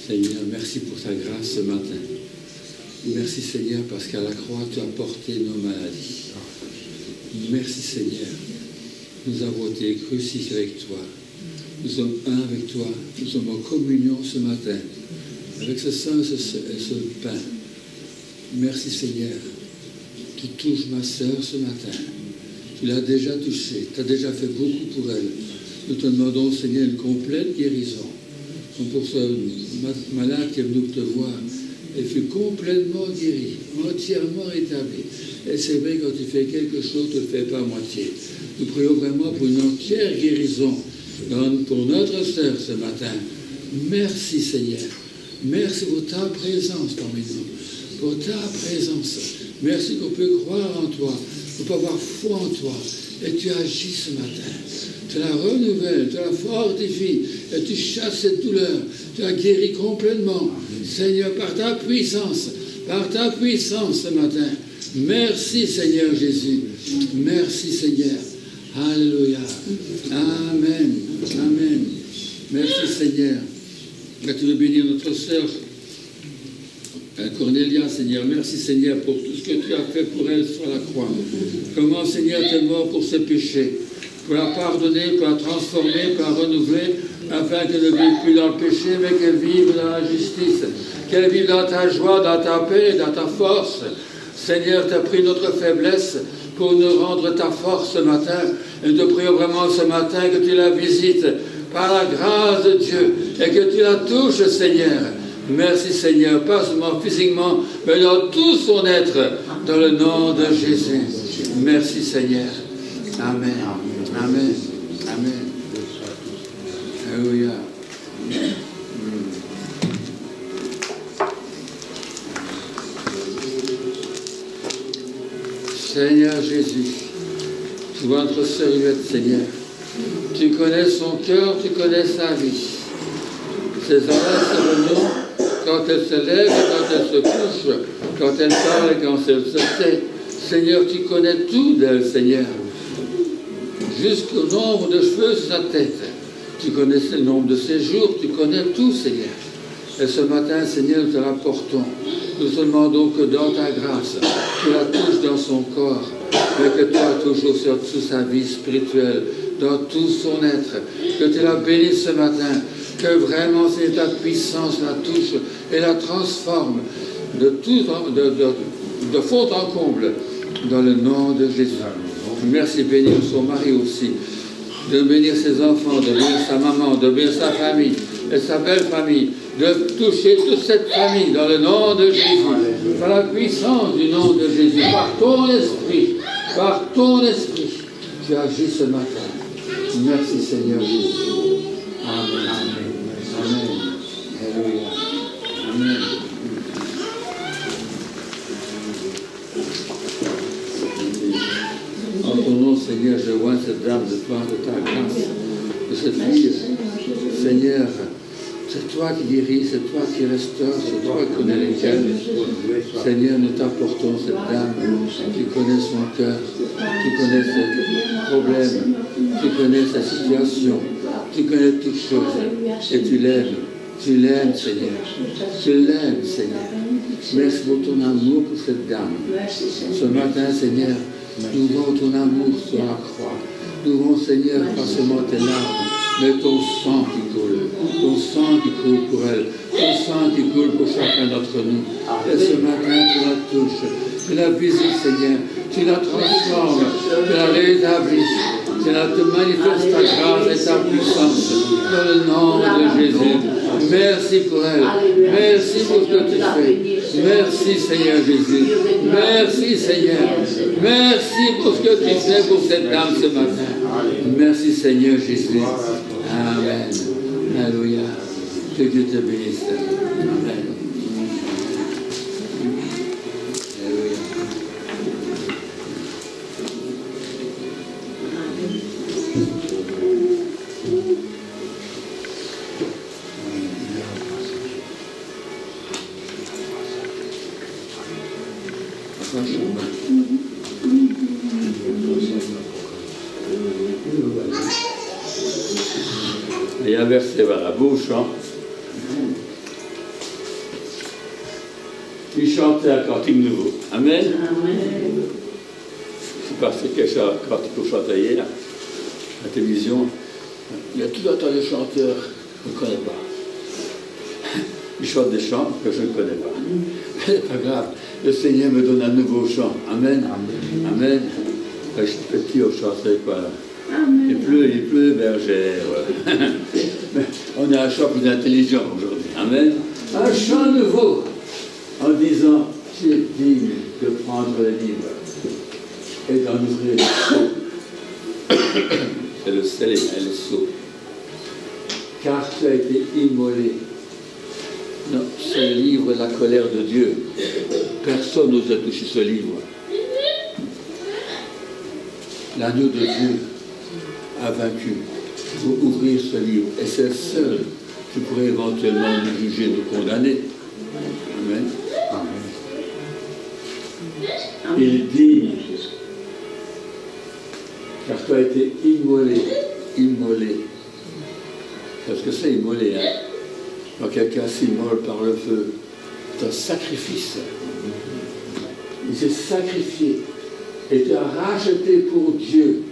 Seigneur, merci pour ta grâce ce matin. Merci Seigneur parce qu'à la croix tu as porté nos maladies. Merci Seigneur. Nous avons été crucifiés avec toi. Nous sommes un avec toi. Nous sommes en communion ce matin avec ce sang et ce pain. Merci Seigneur. Tu touches ma sœur ce matin. Tu l'as déjà touchée. Tu as déjà fait beaucoup pour elle. Nous te demandons Seigneur une complète guérison. Pour ce malade qui est venu te voir, elle fut complètement guérie, entièrement rétablie. Et c'est vrai, quand tu fais quelque chose, tu ne le fais pas à moitié. Nous prions vraiment pour une entière guérison pour notre sœur ce matin. Merci Seigneur. Merci pour ta présence parmi nous. Pour ta présence. Merci qu'on peut croire en toi, qu'on peut avoir foi en toi. Et tu agis ce matin. Tu la renouvelles, tu la fortifies, et tu chasses cette douleur. Tu la guéris complètement. Seigneur, par ta puissance ce matin. Merci Seigneur Jésus. Merci Seigneur. Alléluia. Amen. Amen. Merci Seigneur. Que tu veux bénir notre sœur Cornélia, Seigneur. Merci Seigneur pour tout ce que tu as fait pour elle sur la croix. Comment Seigneur tu es mort pour ses péchés, pour la pardonner, pour la transformer, pour la renouveler, afin qu'elle ne vive plus dans le péché, mais qu'elle vive dans la justice, qu'elle vive dans ta joie, dans ta paix, dans ta force. Seigneur, tu as pris notre faiblesse pour nous rendre ta force ce matin. Et nous te prions vraiment ce matin que tu la visites par la grâce de Dieu et que tu la touches, Seigneur. Merci Seigneur, pas seulement physiquement, mais dans tout son être, dans le nom de Jésus. Merci Seigneur. Amen. Amen. Amen. Alléluia. Seigneur Jésus, tu vois notre sœur Yvette, Seigneur. Tu connais son cœur, tu connais sa vie. Ses arrêts, ses venons, quand elle se lève, quand elle se couche, quand elle parle et quand elle se tait. Seigneur, tu connais tout d'elle, Seigneur. Jusqu'au nombre de cheveux sur sa tête. Tu connais le nombre de ses jours, tu connais tout, Seigneur. Et ce matin, Seigneur, nous te l'apportons. Nous te demandons que dans ta grâce, tu la touches dans son corps, mais que tu la touches aussi dans toute sa vie spirituelle, dans tout son être. Que tu la bénisses ce matin, que vraiment c'est ta puissance la touche et la transforme de fond en comble, dans le nom de Jésus. Merci, bénir son mari aussi, de bénir ses enfants, de bénir sa maman, de bénir sa famille et sa belle famille, de toucher toute cette famille dans le nom de Jésus, par la puissance du nom de Jésus, par ton esprit, tu agis ce matin. Merci Seigneur Jésus. Amen. Amen. Alléluia. Amen. En ton nom, Seigneur, je vois cette dame de toi, de ta grâce, de cette fille. Seigneur, c'est toi qui guéris, c'est toi qui restaures, c'est toi qui connais les cœurs. Seigneur, nous t'apportons cette dame qui connaît son cœur, qui connaît ses problèmes, qui connaît sa situation, qui connaît toutes choses. Et tu l'aimes, Seigneur. Tu l'aimes, Seigneur. Merci pour ton amour pour cette dame. Ce matin, Seigneur, nous voyons ton amour sur la croix. Nous voyons, Seigneur, pas seulement tes larmes, mais ton sang qui coule. Ton sang qui coule pour elle. Ton sang qui coule pour chacun d'entre nous. Et ce matin, tu la touches. Tu la visites, Seigneur. Tu la transformes. Tu la rétablis. Tu te manifestes ta grâce et ta puissance. Dans le nom de Jésus. Merci pour elle. Merci pour ce que tu fais. Merci Seigneur Jésus. Merci Seigneur. Merci pour ce que tu fais pour cette dame ce matin. Merci Seigneur Jésus. Amen. Alléluia. Que Dieu te bénisse. Amen. Alléluia. Il y a un verset vers la bouche, hein. puis chanter un cantique nouveau. Amen. Amen. Je sais pas quel cantique vous chantez hier, à la télévision. Il y a tout un tas de chanteurs que je ne connais pas. Ils chantent des chants que je ne connais pas. Mais c'est pas grave. Le Seigneur me donne un nouveau chant. Amen. Amen. Quand je suis petit, on chantait quoi là? Amen. Il pleut, bergère. Mais on a un chant plus intelligent aujourd'hui. Amen. Un chant nouveau en disant, tu es digne de prendre le livre et d'en ouvrir le sceau. C'est le scellé et le sceau. Car tu as été immolé. Non, ce livre est la colère de Dieu. Personne n'ose toucher ce livre. L'agneau de Dieu a vaincu pour ouvrir ce livre. Et c'est le seul qui pourrait éventuellement nous juger, nous condamner. Amen. Il est digne. Car tu as été immolé. Immolé. Parce que c'est immolé, hein. Quand quelqu'un s'immole par le feu, c'est un sacrifice. Il s'est sacrifié et t'a racheté pour Dieu.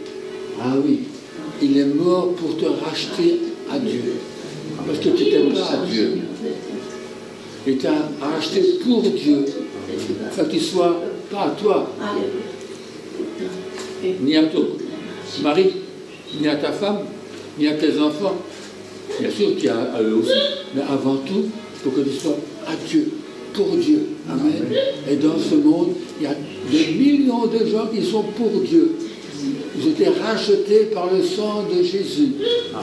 Ah oui, il est mort pour te racheter à Dieu. Parce que tu n'étais pas à Dieu. Il t'a racheté pour Dieu. Afin qu'il ne soit pas à toi, ni à ton mari, ni à ta femme, ni à tes enfants. Bien sûr qu'il y a à eux aussi, mais avant tout, pour que tu sois à Dieu, pour Dieu. Amen. Et dans ce monde, il y a des millions de gens qui sont pour Dieu. Ils ont été rachetés par le sang de Jésus.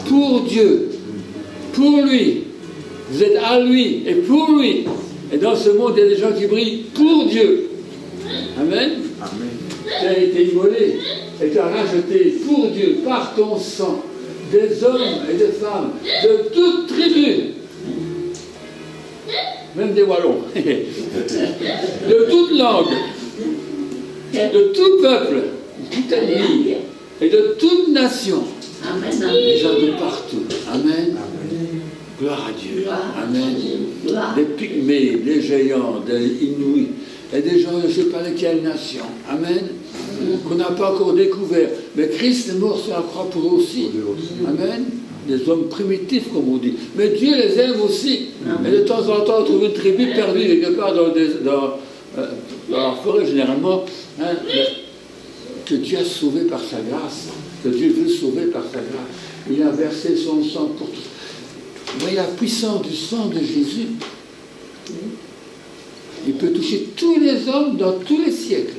Pour Dieu. Pour lui. Vous êtes à lui et pour lui. Et dans ce monde, il y a des gens qui brillent pour Dieu. Amen. Tu as été immolé et tu as racheté pour Dieu par ton sang. Des hommes et des femmes de toutes tribus, même des Wallons, de toutes langues, de tout peuple, de toute ethnie et de toute nation. Des gens de partout. Amen. Gloire à Dieu. Amen. Des pygmées, des géants, des Inuits, et des gens de je ne sais pas de quelle nation. Amen. Qu'on n'a pas encore découvert. Mais Christ est mort sur la croix pour eux aussi. Amen. Des hommes primitifs, comme on dit. Mais Dieu les aime aussi. Et de temps en temps, on trouve une tribu perdue quelque part dans la forêt, généralement, hein, que Dieu a sauvé par sa grâce. Que Dieu veut sauver par sa grâce. Il a versé son sang pour tout. Vous voyez la puissance du sang de Jésus. Il peut toucher tous les hommes dans tous les siècles.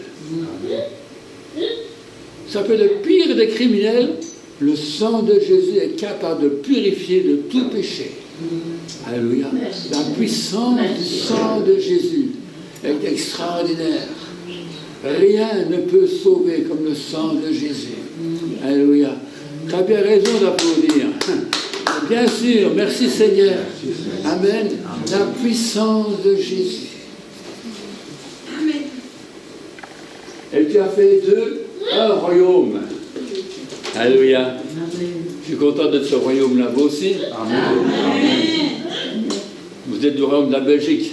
Ça peut être le pire des criminels. Le sang de Jésus est capable de purifier de tout péché. Alléluia. La puissance du sang de Jésus est extraordinaire. Rien ne peut sauver comme le sang de Jésus. Alléluia. Tu as bien raison d'applaudir. Bien sûr, merci Seigneur. Amen. La puissance de Jésus. Et tu as fait d'eux un royaume. Alléluia. Je suis content de ce royaume-là, vous aussi. Amen. Vous êtes du royaume de la Belgique.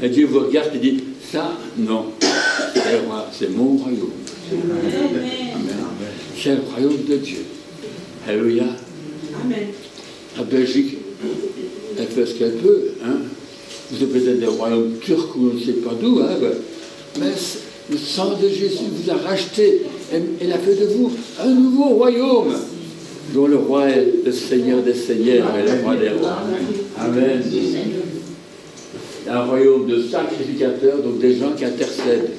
Et Dieu vous regarde et dit, ça, non. C'est mon royaume. Amen. C'est le royaume de Dieu. Alléluia. Amen. La Belgique, elle fait ce qu'elle peut. Hein. Vous avez peut-être des royaumes turcs ou je ne sais pas d'où. Hein, mais le sang de Jésus vous a racheté. Il a fait de vous un nouveau royaume, dont le roi est le Seigneur des Seigneurs et le roi des rois. Amen. Un royaume de sacrificateurs, donc des gens qui intercèdent.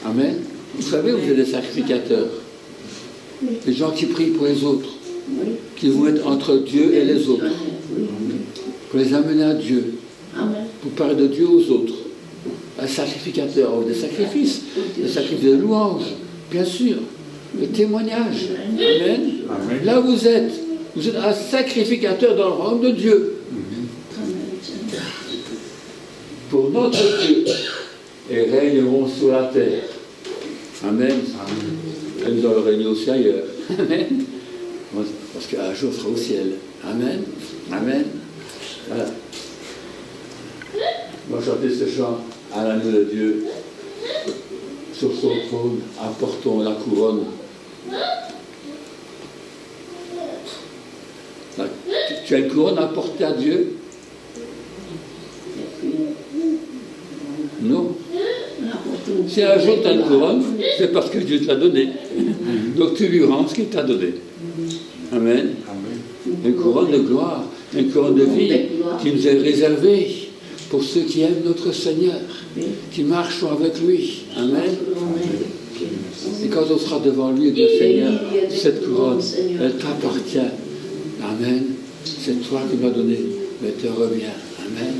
Amen. Vous savez, vous êtes des sacrificateurs. Des gens qui prient pour les autres, qui vont être entre Dieu et les autres, pour les amener à Dieu, pour parler de Dieu aux autres. Un sacrificateur, des sacrifices de louanges, bien sûr, de témoignages. Amen. Amen. Là vous êtes un sacrificateur dans le royaume de Dieu. Pour notre Dieu, et régneront sur la terre. Amen. Et nous allons régner aussi ailleurs. Amen. Parce qu'un jour on sera au ciel. Amen. Amen. Voilà. On va chanter ce chant à l'agneau de Dieu. Sur son trône, apportons la couronne. Tu as une couronne à apporter à Dieu? Non. Si un jour tu as une couronne, c'est parce que Dieu te l'a donnée. Donc tu lui rends ce qu'il t'a donné. Amen. Une couronne de gloire, une couronne de vie qui nous est réservée pour ceux qui aiment notre Seigneur, qui marchent avec lui. Amen. Et quand on sera devant lui et dit Seigneur, cette couronne, elle t'appartient. Amen. C'est toi qui m'as donné, mais te reviens. Amen.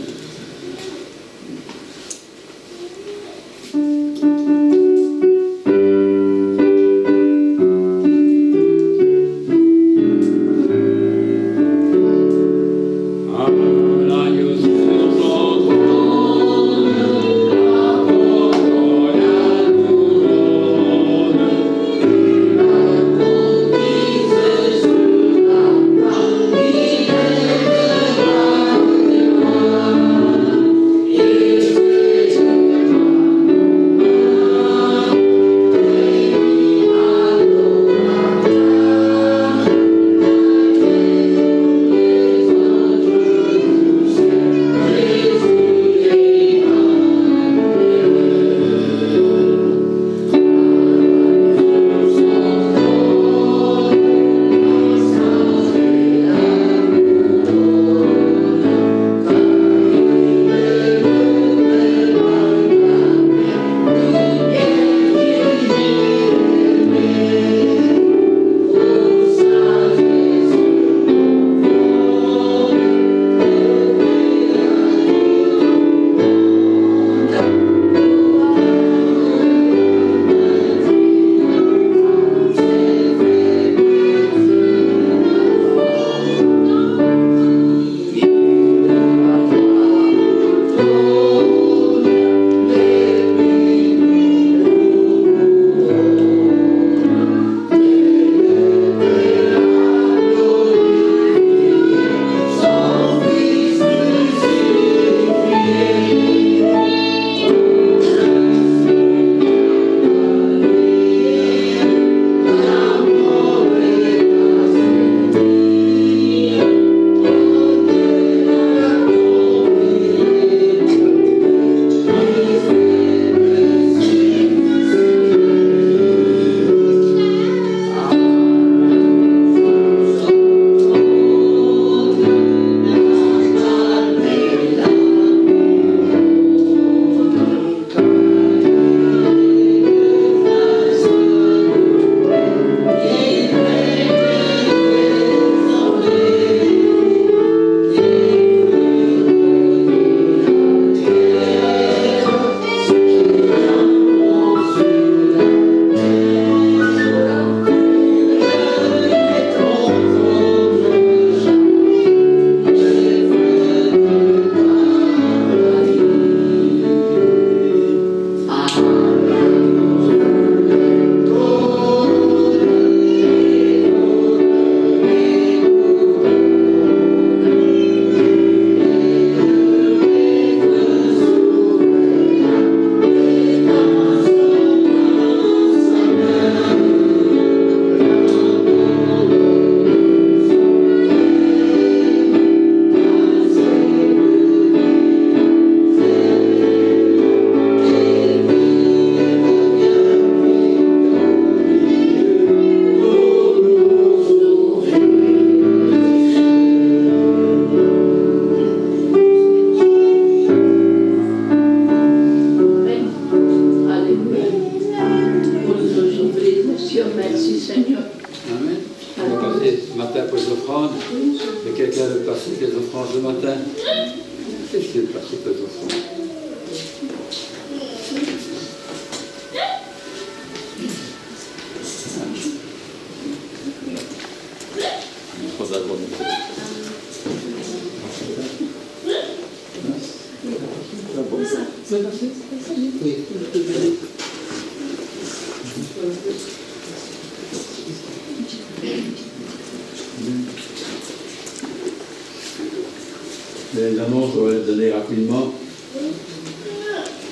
Les annonces, je vais les donner rapidement.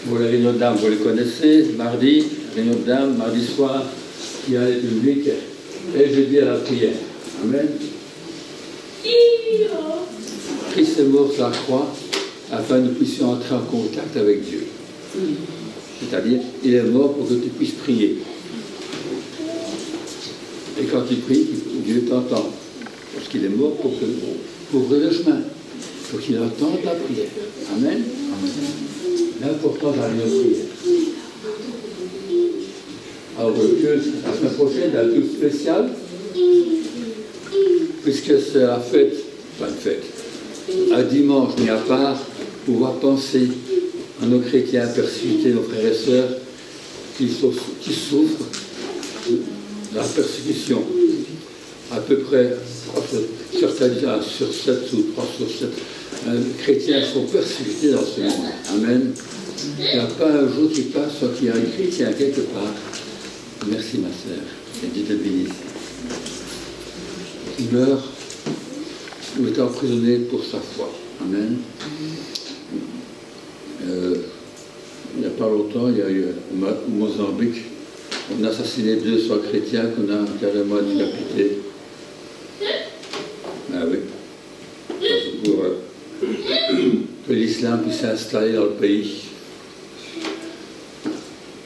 Pour les réunions d'âme, vous les connaissez. Mardi, réunion d'âme, mardi soir, qui a les publics, et jeudi à la prière. Amen. Christ est mort sur la croix afin que nous puissions entrer en contact avec Dieu. C'est-à-dire, il est mort pour que tu puisses prier. Et quand tu pries, Dieu t'entend. Parce qu'il est mort pour ouvrir le chemin, pour qu'il entende la prière. Amen. L'important dans la prière. Alors, la semaine prochaine, il y a un culte spécial, puisque c'est la fête, enfin une fête, un dimanche mis à part, pouvoir penser à nos chrétiens persécutés, nos frères et sœurs, qui souffrent de la persécution. À peu près, certains sur 7 ou 3 sur 7 chrétiens sont persécutés dans ce monde. Amen. Il n'y a pas un jour qui passe sans qu'il y ait un chrétien quelque part. Merci ma sœur, et Dieu te bénisse. Qui meurt ou est emprisonné pour sa foi. Amen. Il n'y a pas longtemps, il y a eu au Mozambique, on a assassiné 200 chrétiens qu'on a carrément décapités. Ah oui. Pour que l'islam puisse s'installer dans le pays.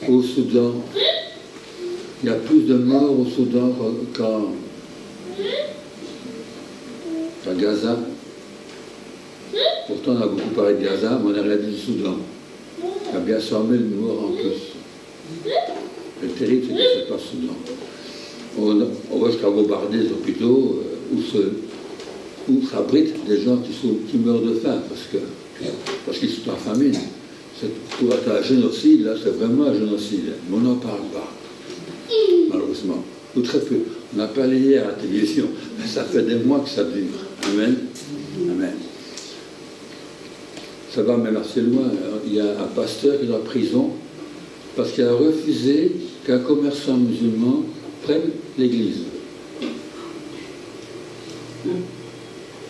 Au Soudan, il y a plus de morts au Soudan qu'à Gaza. Pourtant, on a beaucoup parlé de Gaza, mais on a rien dit du Soudan. Il y a bien 100 000 morts en plus. Le terrible, c'est que c'est pas Soudan. On va jusqu'à bombarder les hôpitaux où s'abritent des gens qui meurent de faim parce qu'ils sont en famine. Pour être un génocide, là, c'est vraiment un génocide. Mais on n'en parle pas, malheureusement. Ou très peu. On a parlé hier à la télévision, mais ça fait des mois que ça dure. Amen. Amen. Ça va même assez loin. Il y a un pasteur qui est en prison parce qu'il a refusé qu'un commerçant musulman prenne l'église.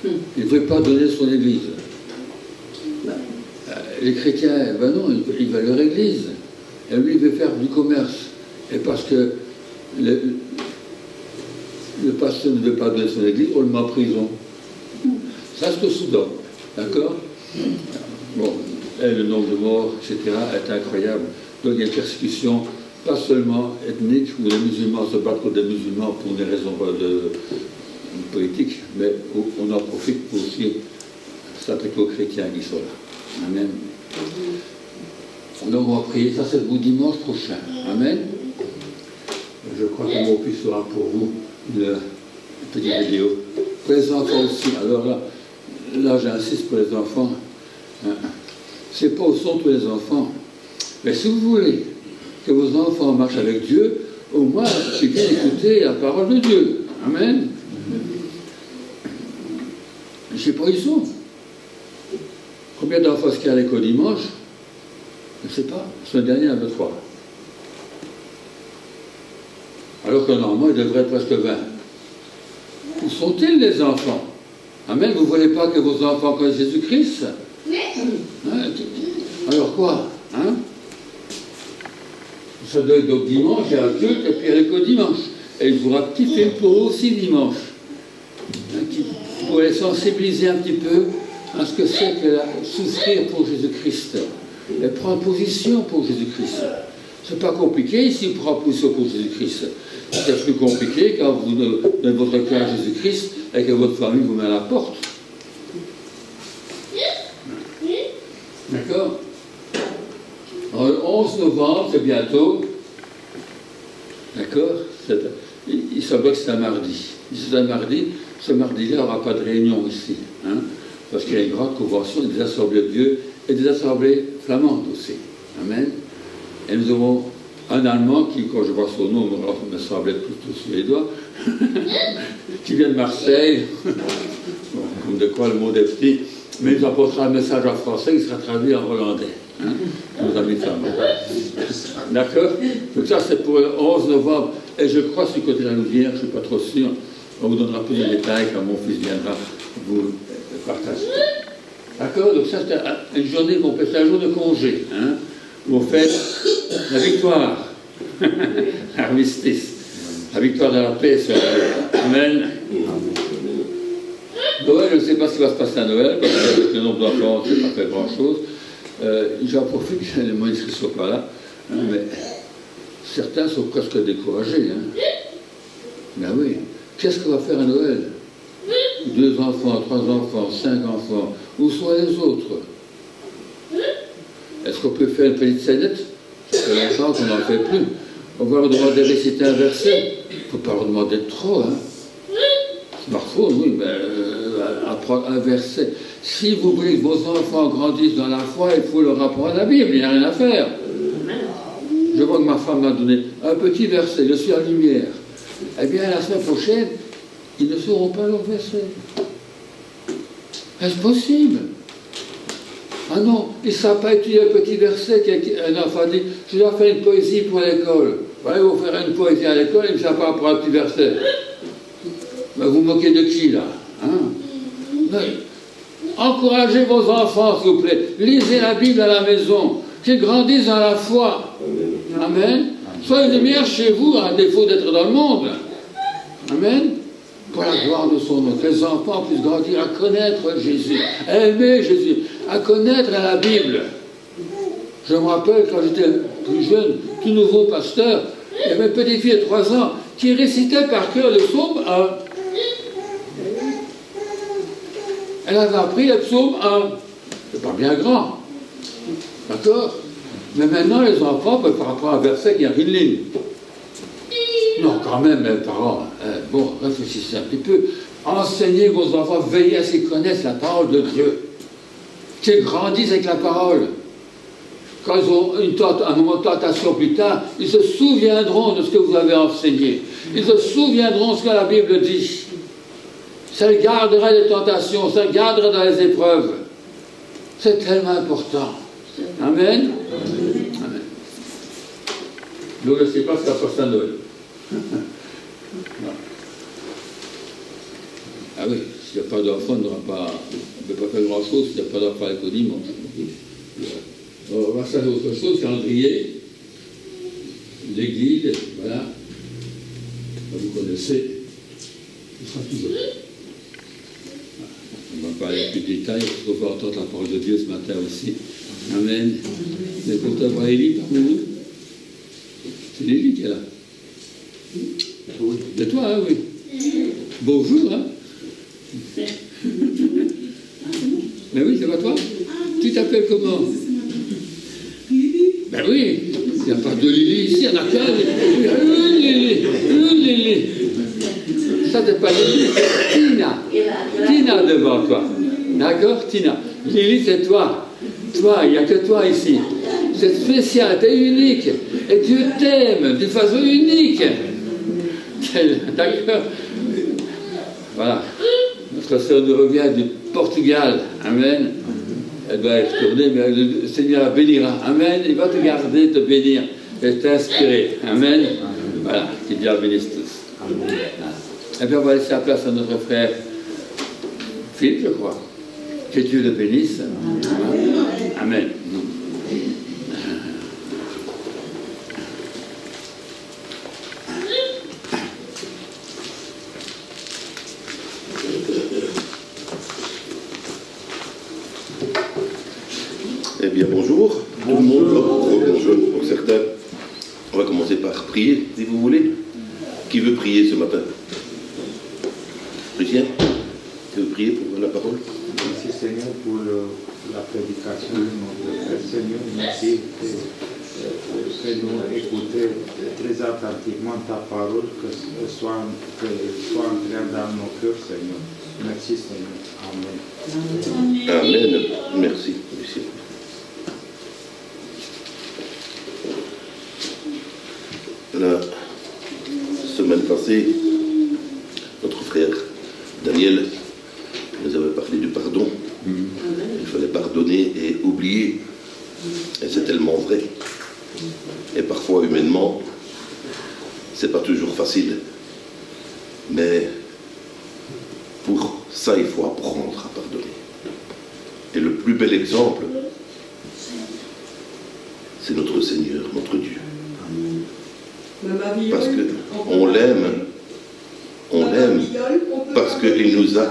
Il ne veut pas donner son église. Les chrétiens, ben non, ils veulent leur église. Et lui, il veut faire du commerce. Et parce que le pasteur ne veut pas donner son église, on le met en prison. Ça, c'est au Soudan. D'accord? Bon, et le nombre de morts, etc., est incroyable. Donc il y a une persécution, pas seulement ethnique, où les musulmans se battent contre des musulmans pour des raisons politiques, mais on en profite pour aussi s'attaquer aux chrétiens qui sont là. Amen. Donc on va prier, ça c'est le dimanche prochain. Amen. Je crois que mon fils sera pour vous une petite vidéo. Pour les enfants aussi. Alors là j'insiste pour les enfants. C'est pas au son tous les enfants. Mais si vous voulez que vos enfants marchent avec Dieu, au moins, c'est bien d'écouter la parole de Dieu. Amen. Je ne sais pas où ils sont. Combien d'enfants est-ce qu'il y a à l'école dimanche? Je ne sais pas. Ce dernier, il y en avait 3. Alors que normalement, il devrait être presque 20. Où sont-ils les enfants? Amen. Vous ne voulez pas que vos enfants connaissent Jésus-Christ? Hein? Alors quoi? Hein? Ça doit être donc dimanche, il y a un culte, et puis à l'école dimanche. Et il faudra petit film pour eux aussi dimanche. Pour les sensibiliser un petit peu à ce que c'est que souffrir pour Jésus-Christ. Et prendre position pour Jésus-Christ. C'est pas compliqué ici, prendre position pour Jésus-Christ. C'est plus compliqué quand vous donnez votre cœur à Jésus-Christ et que votre famille vous met à la porte. D'accord? Alors, le 11 novembre, c'est bientôt. D'accord? Il semble que c'est un mardi. Si c'est un mardi, ce mardi-là, il n'y aura pas de réunion ici. Hein? Parce qu'il y a une grande convention des assemblées de Dieu et des assemblées flamandes aussi. Amen. Et nous avons un Allemand qui, quand je vois son nom, me semblait tout sous les doigts, qui vient de Marseille. Bon, comme de quoi le monde est petit. Mais il nous apportera un message en français qui sera traduit en hollandais. Hein, nos amis flamands. D'accord? Donc ça, c'est pour le 11 novembre. Et je crois, ce côté de la Louvière, je ne suis pas trop sûr, on vous donnera plus de détails quand mon fils viendra vous partager. D'accord? Donc ça, c'est une journée qu'on fait, c'est un jour de congé, hein, où on fait la victoire. Armistice. La victoire de la paix sur la terre. Amen. Noël, je ne sais pas ce qui va se passer à Noël, parce qu'avec le nombre d'enfants, je n'ai pas fait grand-chose. J'en profite que les moyens ne soient pas là, hein, mais certains sont presque découragés. Hein. Ben oui, qu'est-ce qu'on va faire à Noël? 2 enfants, 3 enfants, 5 enfants, où sont les autres? Est-ce qu'on peut faire une petite scénette? Ça fait longtemps qu'on n'en fait plus. On va leur demander de réciter un verset. Il ne faut pas leur demander trop. Hein. Smartphone, oui, mais apprendre un verset. Si vous voulez que vos enfants grandissent dans la foi, il faut leur apprendre la Bible, il n'y a rien à faire. Je vois que ma femme m'a donné un petit verset, je suis en lumière. Eh bien, la semaine prochaine, ils ne sauront pas leur verset. Est-ce possible? Ah non, il ne savent pas étudier un petit verset qu'un enfant dit, je dois faire une poésie pour l'école. Voilà, vous faire une poésie à l'école, il ne savent pas pour un petit verset. Mais vous moquez de qui, là, hein? Encouragez vos enfants, s'il vous plaît. Lisez la Bible à la maison. Qu'ils grandissent dans la foi. Amen. Soyez une lumière chez vous, à défaut d'être dans le monde. Amen. Pour la gloire de son nom. Que les enfants puissent grandir à connaître Jésus, à aimer Jésus, à connaître la Bible. Je me rappelle quand j'étais plus jeune, tout nouveau pasteur, il y avait une petite fille de 3 ans qui récitait par cœur le psaume 1. Elle avait appris le psaume 1. C'est pas bien grand. D'accord? Mais maintenant, les enfants peuvent apprendre un verset qui a une ligne. Non, quand même, mes parents, bon, réfléchissez un petit peu. Enseignez vos enfants, veillez à ce qu'ils connaissent la parole de Dieu. Qu'ils grandissent avec la parole. Quand ils ont un moment de tentation plus tard, ils se souviendront de ce que vous avez enseigné. Ils se souviendront de ce que la Bible dit. Ça les gardera des tentations, ça les gardera dans les épreuves. C'est tellement important. Amen. Amen. Donc je ne sais pas ce qu'a passé à Noël. Ah oui, s'il n'y a pas d'enfant, on ne peut pas faire grand-chose s'il n'y a pas d'enfant avec le dimanche. On va faire autre chose, calendrier, l'église, voilà. Vous connaissez, ce sera toujours. On va parler plus de détails, parce qu'on va entendre la parole de Dieu ce matin aussi. Amen. Mais pour avoir Élie parmi nous, c'est Élie qui est là. C'est toi, hein, oui. Bonjour, hein. Mais oui, c'est pas toi. Tu t'appelles comment? Ben oui, il n'y a pas de Lily ici, il y en a qu'un. Une Lily. Ça, c'est pas Lily, c'est Tina. Tina devant toi. D'accord, Tina. Lily, c'est toi. Toi, il n'y a que toi ici. C'est spécial, tu es unique. Et Dieu t'aime d'une façon unique. D'accord? Voilà. Notre sœur nous revient du Portugal. Amen. Elle doit être tournée, mais le Seigneur la bénira. Amen. Il va te garder, te bénir et t'inspirer. Amen. Voilà. Que Dieu bénisse tous. Et bien, on va laisser la place à notre frère Philippe, je crois. Que Dieu le bénisse. Amen. Eh bien, bonjour. Tout le monde, bonjour pour certains. On va commencer par prier, si vous voulez. Qui veut prier ce matin? Lucien, tu veux prier pour la parole? Merci Seigneur pour la prédication de notre Père. Seigneur, merci que nous écouter très attentivement ta parole, que soit entrée dans nos cœurs, Seigneur. Merci Seigneur. Amen. Amen. Merci, Lucien. La semaine passée, notre frère Daniel nous avait parlé du pardon. Il fallait pardonner et oublier. Et c'est tellement vrai. Et parfois, humainement, c'est pas toujours facile. Mais pour ça, il faut apprendre à pardonner. Et le plus bel exemple, c'est notre Seigneur, notre Dieu. Parce qu'on l'aime, parce qu'il nous a,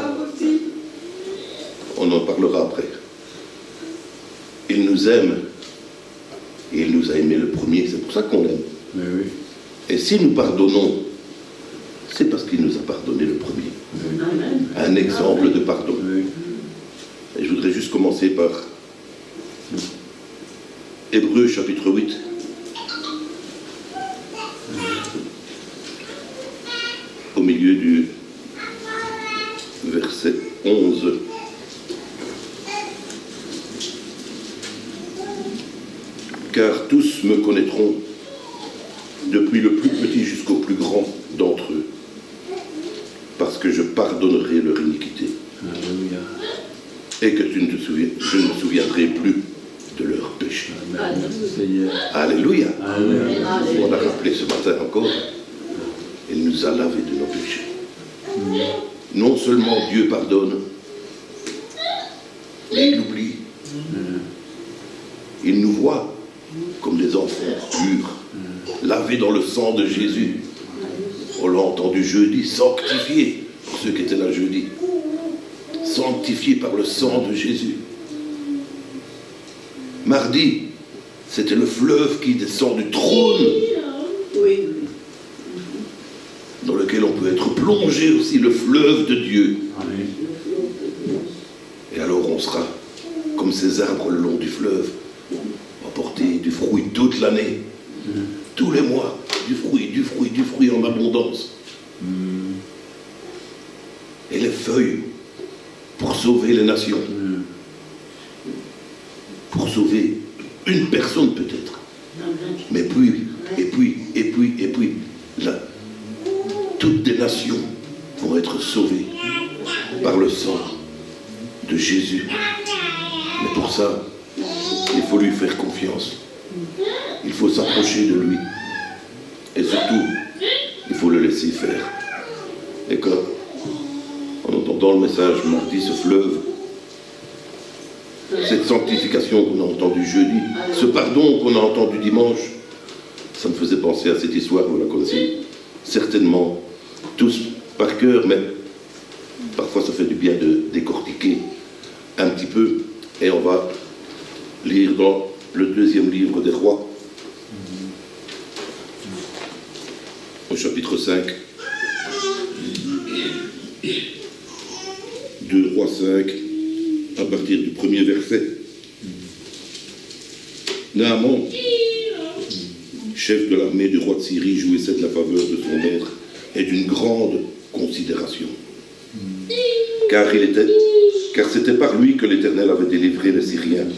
on en parlera après, il nous aime, et il nous a aimé le premier, c'est pour ça qu'on l'aime. Oui. Et si nous pardonnons, c'est parce qu'il nous a pardonné le premier. Amen. Un exemple de pardon. Oui. Et je voudrais juste commencer par Hébreux chapitre 8. Au milieu du verset 11. Car tous me connaîtront, depuis le plus petit jusqu'au plus grand d'entre eux, parce que je pardonnerai leur iniquité. Alléluia. Et que je ne me souviendrai plus de leurs péchés. Amen. Seigneur. Alléluia. Amen. On a rappelé ce matin encore, il nous a lavé de nos péchés. Non seulement Dieu pardonne, mais il oublie. Il nous voit comme des enfants purs, lavés dans le sang de Jésus. On l'a entendu jeudi, sanctifiés, pour ceux qui étaient là jeudi. Sanctifiés par le sang de Jésus. Mardi, c'était le fleuve qui descend du trône, Oui. dans lequel on peut être plongé aussi, le fleuve de Dieu. Amen. Et alors on sera comme ces arbres le long du fleuve, apporter du fruit toute l'année, tous les mois, du fruit en abondance. Et les feuilles pour sauver les nations, pour sauver une personne peut-être. Mais puis, et puis, là, toutes des nations vont être sauvées par le sang de Jésus. Mais pour ça, il faut lui faire confiance. Il faut s'approcher de lui. Et surtout, il faut le laisser faire. Et quand, en entendant le message mardi, ce fleuve, cette sanctification qu'on a entendue jeudi, ce pardon qu'on a entendu dimanche, ça me faisait penser à cette histoire, vous la connaissez certainement tous par cœur, mais parfois ça fait du bien de décortiquer un petit peu. Et on va lire dans le 2e livre des Rois, au chapitre 5, 2 Rois 5, à partir du 1er verset. Naaman, chef de l'armée du roi de Syrie, jouissait de la faveur de son maître et d'une grande considération. Car c'était par lui que l'Éternel avait délivré les Syriens.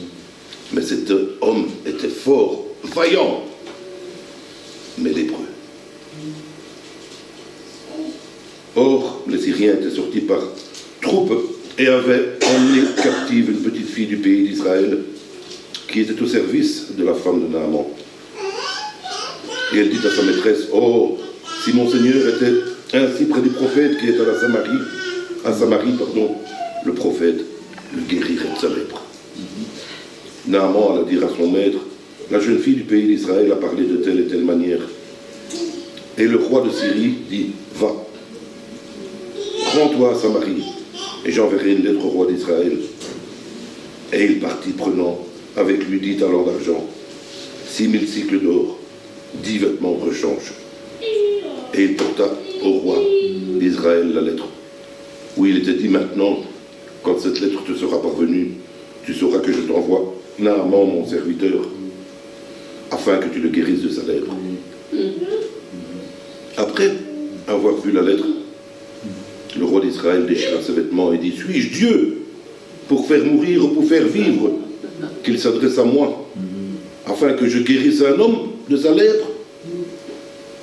Mais cet homme était fort, vaillant, mais lépreux. Or, les Syriens étaient sortis par troupes et avaient emmené captive une petite fille du pays d'Israël qui était au service de la femme de Naaman. Et elle dit à sa maîtresse, « Oh, si mon Seigneur était ainsi près du prophète qui est à Samarie, le prophète le guérirait de sa lèpre. » Naaman alla dire à son maître, « La jeune fille du pays d'Israël a parlé de telle et telle manière. » Et le roi de Syrie dit, « Va, rends-toi à Samarie, et j'enverrai une lettre au roi d'Israël. » Et il partit prenant avec lui 10 talents d'argent, 6000 cycles d'or, 10 vêtements de rechange. Et il porta au roi d'Israël la lettre, où il était dit, « Maintenant, quand cette lettre te sera parvenue, tu sauras que je t'envoie Naaman, mon serviteur, afin que tu le guérisses de sa lèpre. » Après avoir vu la lettre, le roi d'Israël déchira ses vêtements et dit, « Suis-je Dieu pour faire mourir ou pour faire vivre, qu'il s'adresse à moi, afin que je guérisse un homme de sa lèpre?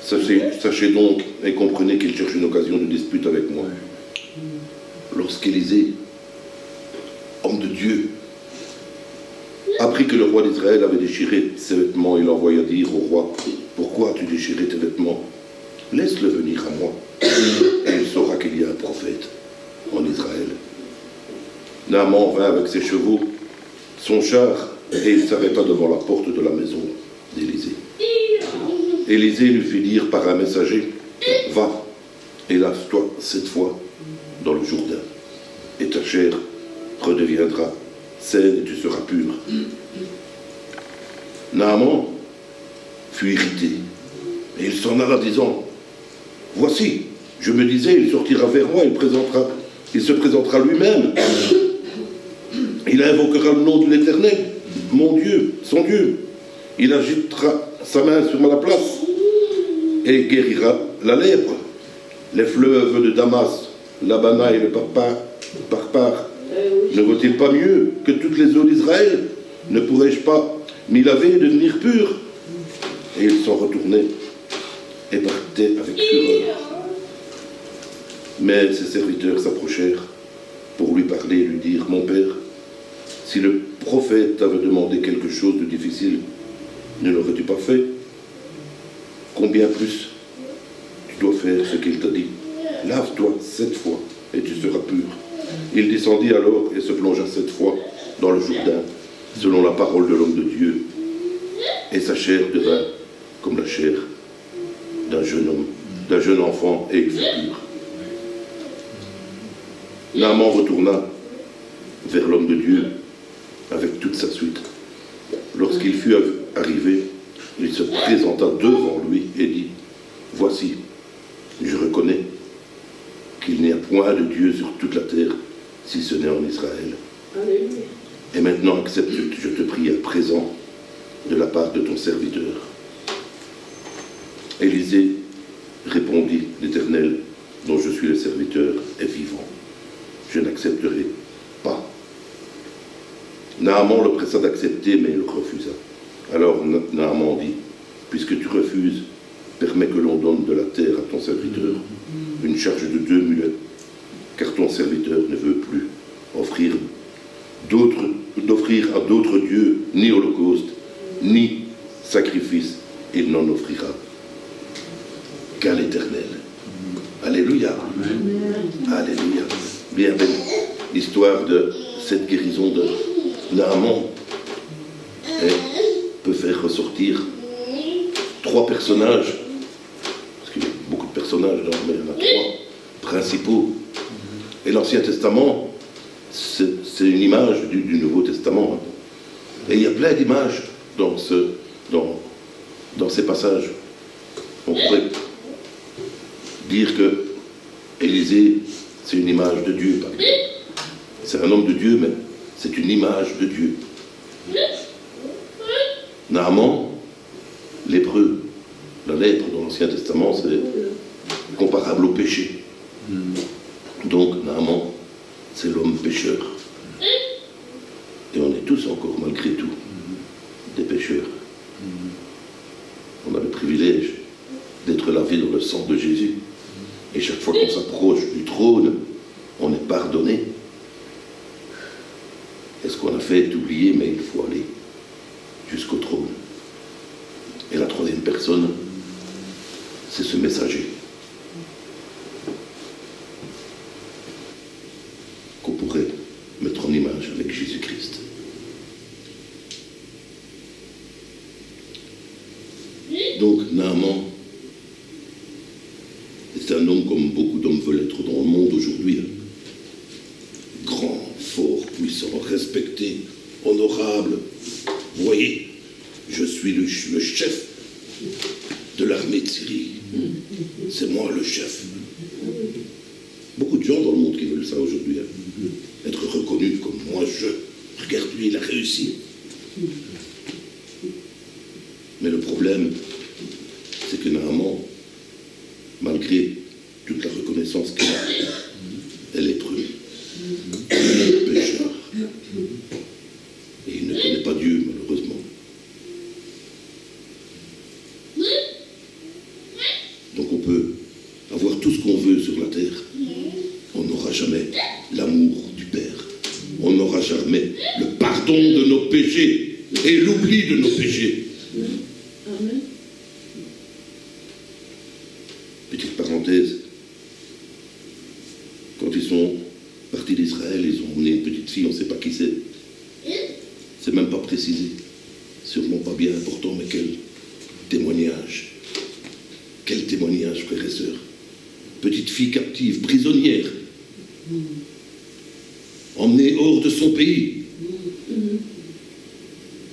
Sachez donc et comprenez qu'il cherche une occasion de dispute avec moi. » Lorsqu'Élisée, homme de Dieu, apprit que le roi d'Israël avait déchiré ses vêtements, il envoya dire au roi, « Pourquoi as-tu déchiré tes vêtements? Laisse-le venir à moi, et il saura qu'il y a un prophète en Israël. » Naaman vint avec ses chevaux, son char, et il s'arrêta devant la porte de la maison d'Élisée. Élisée lui fit dire par un messager, « Va et lave-toi 7 fois dans le Jourdain, et ta chair redeviendra saine et tu seras pur. » Naaman fut irrité, et il s'en alla disant, « Voici, je me disais, il sortira vers moi, il se présentera lui-même. Il invoquera le nom de l'Éternel, mon Dieu, son Dieu. Il agitera sa main sur ma place et guérira la lèpre. Les fleuves de Damas, l'Abana et le Parpar, ne vaut-il pas mieux que toutes les eaux d'Israël? Ne pourrais-je pas m'y laver et devenir pur? » Et ils s'en retournaient et partaient avec fureur. Mais ses serviteurs s'approchèrent pour lui parler et lui dire, « Mon père, si le prophète t'avait demandé quelque chose de difficile, ne l'aurais-tu pas fait? Combien plus tu dois faire ce qu'il t'a dit? Lave-toi 7 fois et tu seras pur. » Il descendit alors et se plongea 7 fois dans le Jourdain, selon la parole de l'homme de Dieu. Et sa chair devint comme la chair d'un jeune homme, d'un jeune enfant, et il fut pur. Naaman retourna vers l'homme de Dieu avec toute sa suite. Lorsqu'il fut arrivé, il se présenta devant lui et dit, « Voici, je reconnais qu'il n'y a point de Dieu sur toute la terre, si ce n'est en Israël. Alléluia. Et maintenant accepte, je te prie à présent, de la part de ton serviteur. » Élisée répondit, « L'Éternel, dont je suis le serviteur, est vivant. Je n'accepterai pas. » Naaman le pressa d'accepter, mais il refusa. Alors Naaman dit, « Puisque tu refuses, permets que l'on donne de la terre à ton serviteur, une charge de 2 mulets, car ton serviteur ne veut plus offrir à d'autres dieux ni holocauste, ni sacrifice, il n'en offrira qu'à l'Éternel. » Alléluia. Alléluia. Bien belle l'histoire de cette guérison de Naaman peut faire ressortir 3 personnages, parce qu'il y a beaucoup de personnages, mais il y en a 3 principaux. Et l'Ancien Testament, c'est une image du Nouveau Testament. Et il y a plein d'images dans ces passages. On pourrait dire que Élisée, c'est une image de Dieu, par exemple. C'est un homme de Dieu, mais c'est une image de Dieu. Naaman, lépreux, la lèpre dans l'Ancien Testament, c'est comparable au péché. Donc Naaman, c'est l'homme pécheur. Et on est tous encore, malgré tout, des pécheurs. On a le privilège d'être lavé dans le sang de Jésus. Et chaque fois qu'on s'approche du trône, on est pardonné. Et ce qu'on a fait est oublié, mais il faut aller jusqu'au trône. Et la 3e personne, c'est ce messager qu'on pourrait mettre en image avec Jésus-Christ. Donc Naaman, c'est un homme comme beaucoup d'hommes veulent être dans le monde aujourd'hui. Grand, fort, puissant, respecté, honorable. Vous voyez, je suis le chef de l'armée de Syrie. C'est moi le chef. Beaucoup de gens dans le monde qui veulent ça aujourd'hui. Être reconnus comme moi, regarde lui, il a réussi. Mais le problème, c'est que Naaman, malgré toute la reconnaissance qu'il a, est lépreux, pécheur. Et il ne connaît pas Dieu, malheureusement. Donc on peut avoir tout ce qu'on veut sur la terre. On n'aura jamais l'amour du Père. On n'aura jamais le pardon de nos péchés et l'oubli de nos péchés. Amen. Petite parenthèse, quand ils sont partis d'Israël, ils ont emmené une petite fille, on ne sait pas qui c'est. C'est même pas précisé. Sûrement pas bien important, mais quel témoignage. Quel témoignage, frères et sœurs. Petite fille captive, prisonnière, emmenée hors de son pays,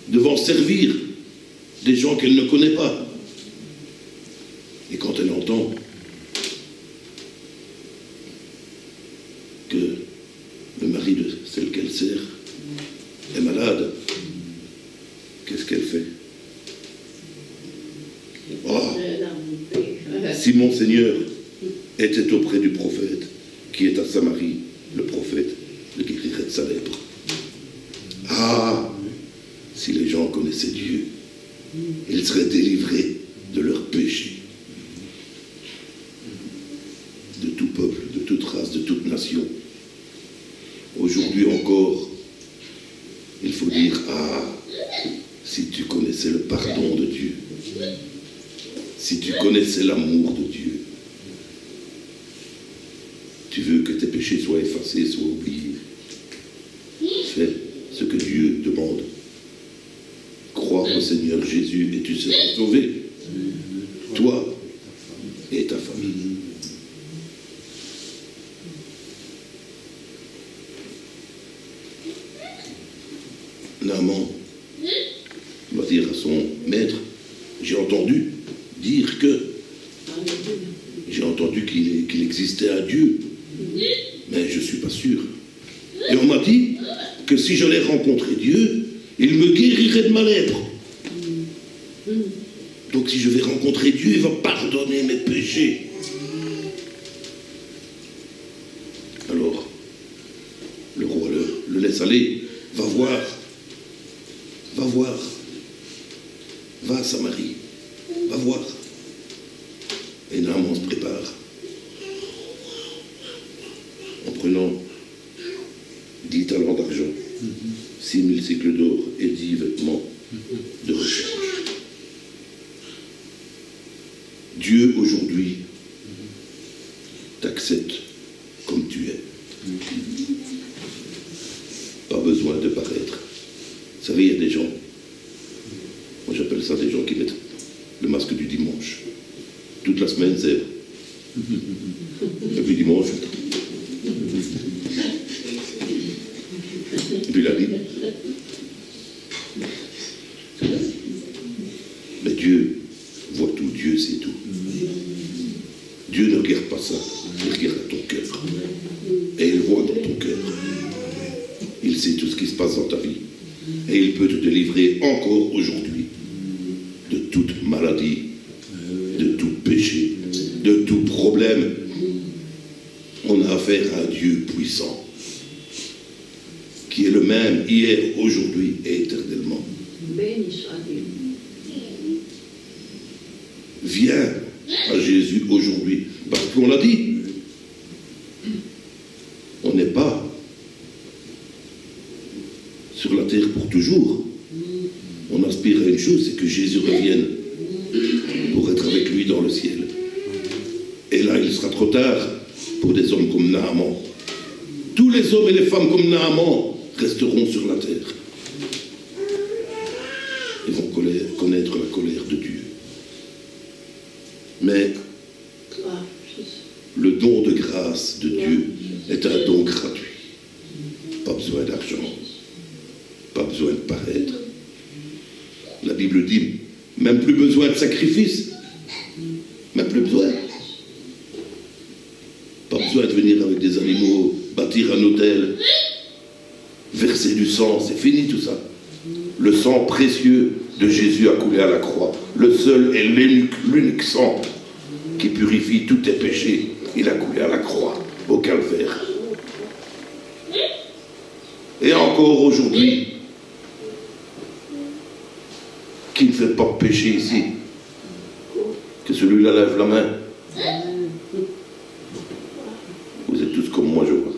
devant servir des gens qu'elle ne connaît pas. Et quand elle entend que le mari de celle qu'elle sert est malade, qu'est-ce qu'elle fait? Oh, si mon Seigneur était auprès du prophète qui est à Samarie, le prophète le guérirait de sa lèpre. Ah, si les gens connaissaient Dieu, ils seraient délivrés de leurs péchés. De tout peuple, de toute race, de toute nation. Aujourd'hui encore, il faut dire, ah, si tu connaissais le pardon de Dieu, si tu connaissais l'amour de Dieu, tu veux que tes péchés soient effacés, soient oubliés. Fais ce que Dieu demande. Crois au Seigneur Jésus et tu seras sauvé. Toi et ta famille. Naaman va dire à son maître, j'ai entendu dire que, j'ai entendu qu'il existait un Dieu, mais je ne suis pas sûr. Et on m'a dit que si j'allais rencontrer Dieu, il me guérirait de ma lèpre. Donc si je vais rencontrer Dieu, il va pardonner mes péchés. Alors, le roi le laisse aller, va voir, va à Samarie, va voir. Et Naaman se prépare en prenant 10 talents d'argent, 6000 cycles d'or et 10 vêtements de rechange. Dieu aujourd'hui t'accepte comme tu es. Pas besoin de paraître. Vous savez, il y a des gens, moi j'appelle ça des gens qui mettent le masque du dimanche. Toute la semaine, c'est... Et puis dimanche... Et puis la Bible. Mais Dieu voit tout, Dieu sait tout. Dieu ne regarde pas ça, il regarde ton cœur. Et il voit dans ton cœur. Il sait tout ce qui se passe dans ta vie. Et il peut te délivrer encore aujourd'hui de toute maladie, de tout péché, de tout problème. On a affaire à un Dieu puissant, qui est le même hier, aujourd'hui et éternellement. Béni soit Dieu. Viens à Jésus aujourd'hui, parce qu'on l'a dit. On n'est pas sur la terre pour toujours. On aspire à une chose, c'est que Jésus revienne pour être avec lui dans le ciel. Et là, il sera trop tard pour des hommes comme Naaman. Tous les hommes et les femmes comme Naaman resteront sur la terre. Ils vont connaître la colère de Dieu. Mais le don de grâce de Dieu est un don gratuit. Pas besoin d'argent, pas besoin de paraître. La Bible dit, même plus besoin de sacrifice, même plus besoin. Pas besoin de venir avec des animaux, bâtir un autel, verser du sang, c'est fini tout ça. Le sang précieux de Jésus a coulé à la croix. Le seul et l'unique sang qui purifie tous tes péchés, il a coulé à la croix, au calvaire. Et encore aujourd'hui, qui ne fait pas de péché ici, que celui-là lève la main. Vous êtes tous comme moi, je vois.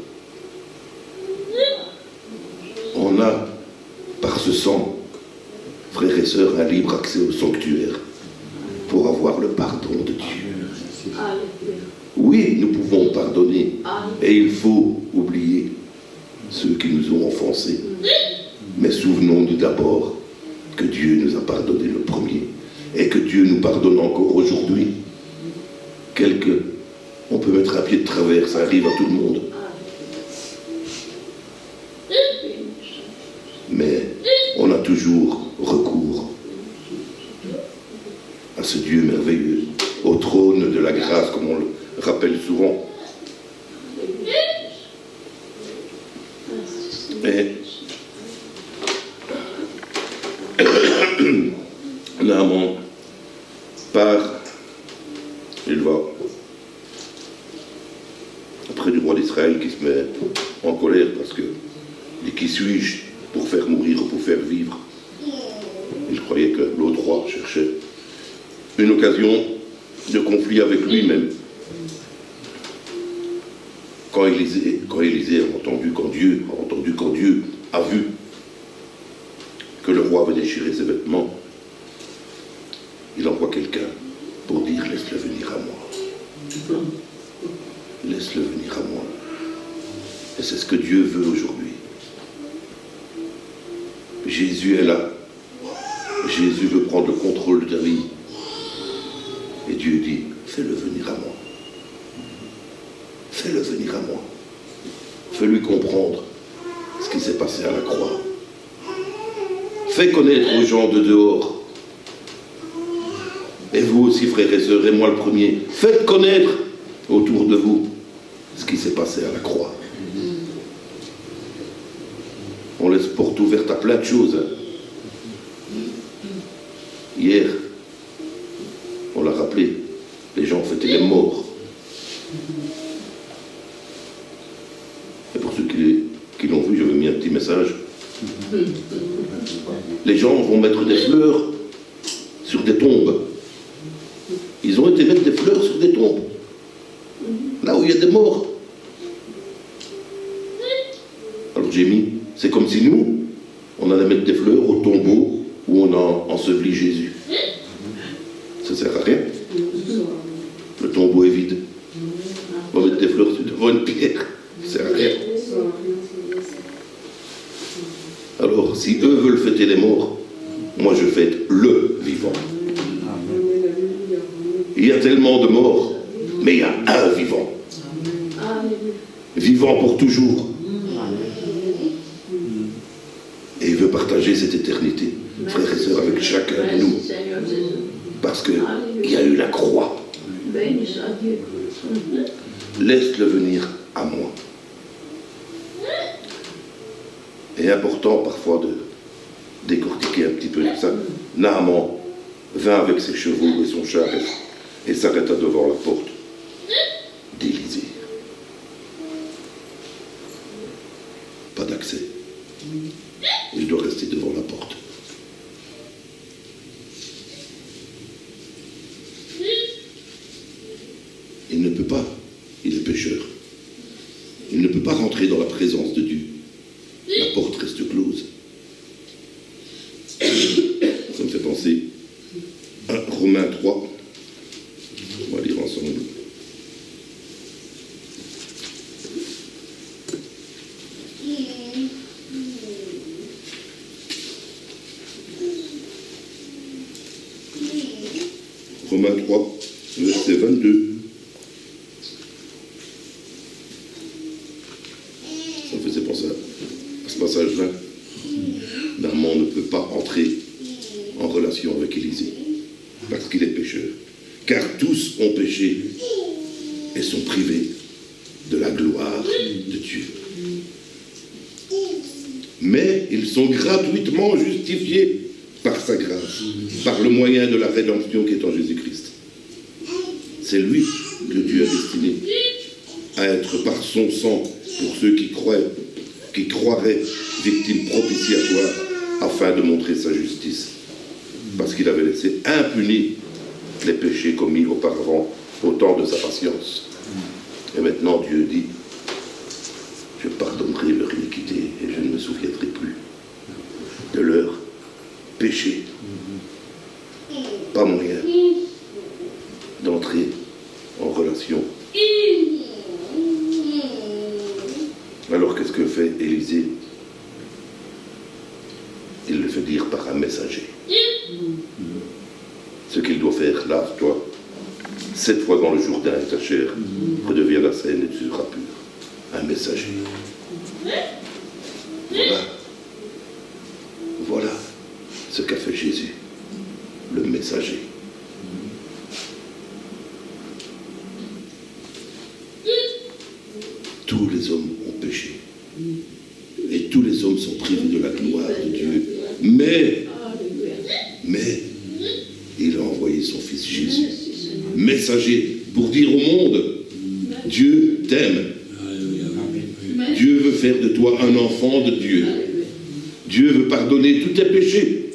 On a, par ce sang, frères et sœurs, un libre accès au sanctuaire pour avoir le pardon de Dieu. Oui, nous pouvons pardonner. Et il faut oublier ceux qui qui nous ont offensés. Mais souvenons-nous d'abord que Dieu nous a pardonné le premier et que Dieu nous pardonne encore aujourd'hui. On peut mettre un pied de travers, ça arrive à tout le monde. Mais on a toujours recours à ce Dieu merveilleux, au trône de la grâce, comme on le rappelle souvent. Et Naaman part, il va auprès du roi d'Israël qui se met en colère parce que dit qui suis-je pour faire mourir ou pour faire vivre. Il croyait que l'autre roi cherchait une occasion de conflit avec lui-même. Quand Élisée a entendu, quand Dieu a vu que le roi avait déchiré ses vêtements, il envoie quelqu'un pour dire « Laisse-le venir à moi. Laisse-le venir à moi. » Et c'est ce que Dieu veut aujourd'hui. Jésus est là. Jésus veut prendre le contrôle de ta vie. Et Dieu dit « Fais-le venir à moi. Fais-le venir à moi. Fais-lui comprendre ce qui s'est passé à la croix. Fais connaître aux gens de dehors. Et vous aussi, frères et sœurs, et moi le premier, faites connaître autour de vous ce qui s'est passé à la croix. On laisse porte ouverte à plein de choses. Hier, on l'a rappelé, les gens fêtaient les morts. Et pour ceux qui l'ont vu, j'avais mis un petit message. Les gens vont mettre des fleurs sur des tombes. Ils ont été mettre des fleurs sur des tombes. Là où il y a des morts. Alors j'ai mis, c'est comme si nous, on allait mettre des fleurs au tombeau où on a enseveli Jésus. Ça ne sert à rien. Le tombeau est vide. On va mettre des fleurs devant une pierre. Ça ne sert à rien. Alors, si eux veulent fêter les morts, moi je fête le vivant. Il y a tellement de morts, mais il y a un vivant. Vivant pour toujours. Et il veut partager cette éternité, frères et sœurs, avec chacun de nous. Parce qu'il y a eu la croix. Laisse-le venir à moi. Et important parfois de décortiquer un petit peu ça. Naaman vint avec ses chevaux et son char et s'arrêta devant la porte d'Élisée. Pas d'accès. Il doit rester devant la porte. Il ne peut pas, il est pécheur. Il ne peut pas rentrer dans la présence de Dieu. La porte reste close. Ça me fait penser à Romains 3. On va lire ensemble. Romains 3, verset 22. Ça me faisait penser à ce passage-là. Naaman ne peut pas entrer en relation avec Élisée parce qu'il est pécheur. Car tous ont péché et sont privés de la gloire de Dieu. Mais ils sont gratuitement justifiés par sa grâce, par le moyen de la rédemption qui est en Jésus-Christ. C'est lui que Dieu a destiné à être par son sang pour ceux qui croiraient victimes propitiatoires afin de montrer sa justice. Parce qu'il avait laissé impunis les péchés commis auparavant au temps de sa patience. Et maintenant Dieu dit, je pardonnerai leur iniquité et je ne me souviendrai plus de leur péché. Pas moyen d'entrer en relation. Alors qu'est-ce que fait Élisée? remplir par un messager. Ce qu'il doit faire, lave-toi 7 fois dans le Jourdain et ta chair redevient la saine et tu seras pur. Un messager. Voilà ce qu'a fait Jésus, le messager. Tous les hommes ont péché. Et tous les hommes sont privés de la gloire de Dieu. Mais, il a envoyé son fils Jésus, messager, pour dire au monde, Dieu t'aime. Dieu veut faire de toi un enfant de Dieu. Dieu veut pardonner tous tes péchés.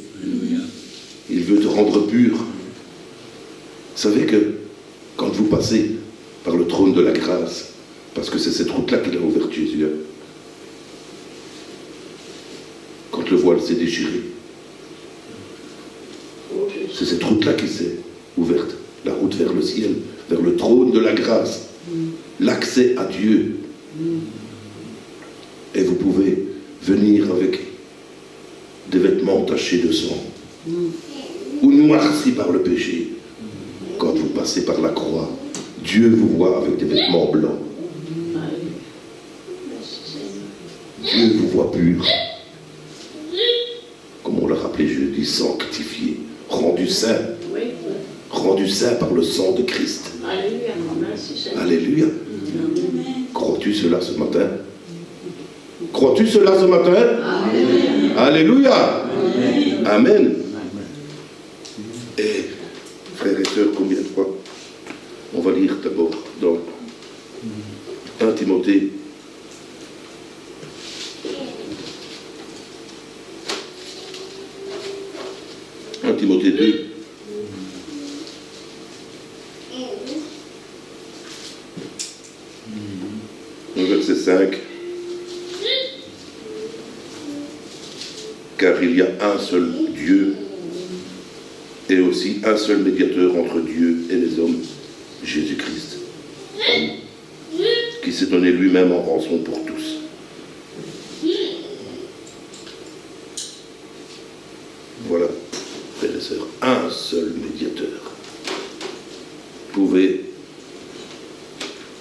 Il veut te rendre pur. Vous savez que quand vous passez par le trône de la grâce, parce que c'est cette route-là qu'il a ouverte Jésus, quand le voile s'est déchiré, c'est cette route-là qui s'est ouverte, la route vers le ciel, vers le trône de la grâce, l'accès à Dieu. Et vous pouvez venir avec des vêtements tachés de sang, ou noircis par le péché. Quand vous passez par la croix, Dieu vous voit avec des vêtements blancs. Dieu vous voit pur. Comme on l'a rappelé jeudi, sanctifié, rendu saint par le sang de Christ. Alléluia. Crois-tu cela ce matin? Crois-tu cela ce matin? Amen. Alléluia. Amen. Amen. Et frères et sœurs, combien de fois? On va lire d'abord dans 1 Timothée. Timothée 2. Verset 5. Car il y a un seul Dieu et aussi un seul médiateur entre Dieu et les hommes, Jésus-Christ, qui s'est donné lui-même en rançon pour tous. Voilà, frères et sœurs, un seul médiateur. Vous pouvez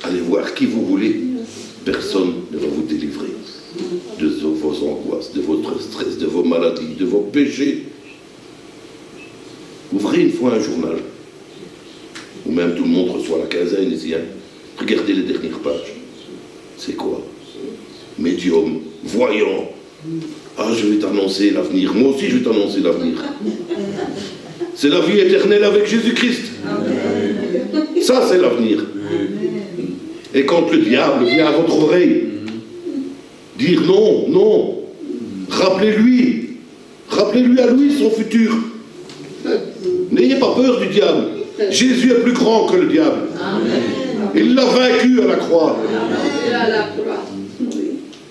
aller voir qui vous voulez, personne ne va vous délivrer de vos angoisses, de votre stress, de vos maladies, de vos péchés. Ouvrez une fois un journal, ou même tout le monde reçoit la quinzaine ici, hein. Regardez les dernières pages. C'est quoi? Médium, voyant. Ah, je vais t'annoncer l'avenir. Moi aussi, je vais t'annoncer l'avenir. C'est la vie éternelle avec Jésus-Christ. Ça, c'est l'avenir. Et quand le diable vient à votre oreille, dire non, non, rappelez-lui à lui son futur. N'ayez pas peur du diable. Jésus est plus grand que le diable. Il l'a vaincu à la croix.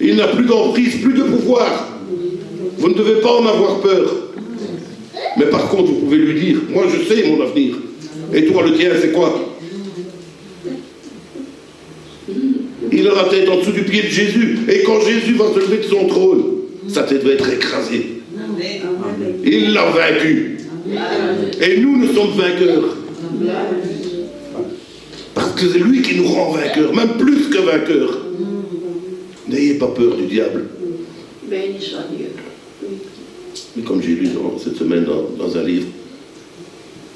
Il n'a plus d'emprise, plus de pouvoir. Vous ne devez pas en avoir peur. Mais par contre, vous pouvez lui dire, moi je sais mon avenir. Et toi, le tien, c'est quoi? Il a la tête en dessous du pied de Jésus. Et quand Jésus va se lever de son trône, sa tête va être écrasée. Il l'a vaincu. Et nous sommes vainqueurs. Parce que c'est lui qui nous rend vainqueurs, même plus que vainqueurs. N'ayez pas peur du diable. Mais comme j'ai lu cette semaine dans un livre,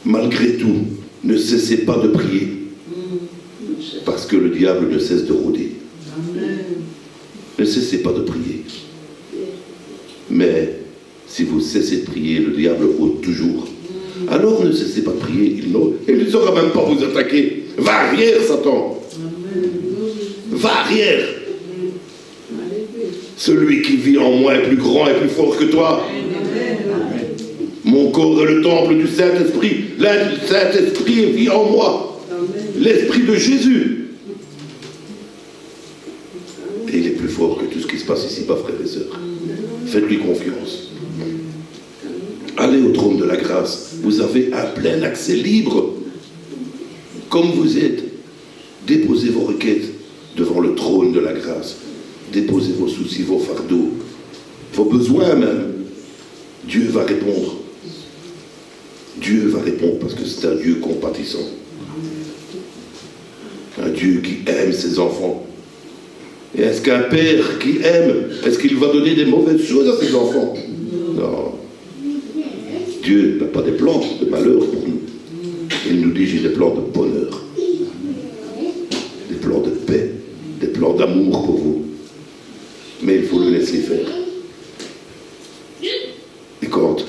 malgré tout, ne cessez pas de prier. Parce que le diable ne cesse de rôder. Ne cessez pas de prier. Mais si vous cessez de prier, le diable rôde toujours. Alors ne cessez pas de prier. Il ne saura même pas vous attaquer. Va arrière, Satan. Va arrière. Celui qui vit en moi est plus grand et plus fort que toi. Mon corps est le temple du Saint-Esprit. Le Saint-Esprit vit en moi. L'Esprit de Jésus. Et il est plus fort que tout ce qui se passe ici-bas, frères et sœurs. Faites-lui confiance. Allez au trône de la grâce. Vous avez un plein accès libre. Comme vous êtes. Déposez vos requêtes devant le trône de la grâce. Déposez vos soucis, vos fardeaux, vos besoins même. Dieu va répondre. Dieu va répondre parce que c'est un Dieu compatissant. Un Dieu qui aime ses enfants. Et est-ce qu'un père qui aime, est-ce qu'il va donner des mauvaises choses à ses enfants? Non. Dieu n'a pas des plans de malheur pour nous. Il nous dit, j'ai des plans de bonheur, des plans de paix, des plans d'amour pour vous. Mais il faut le laisser faire. Et quand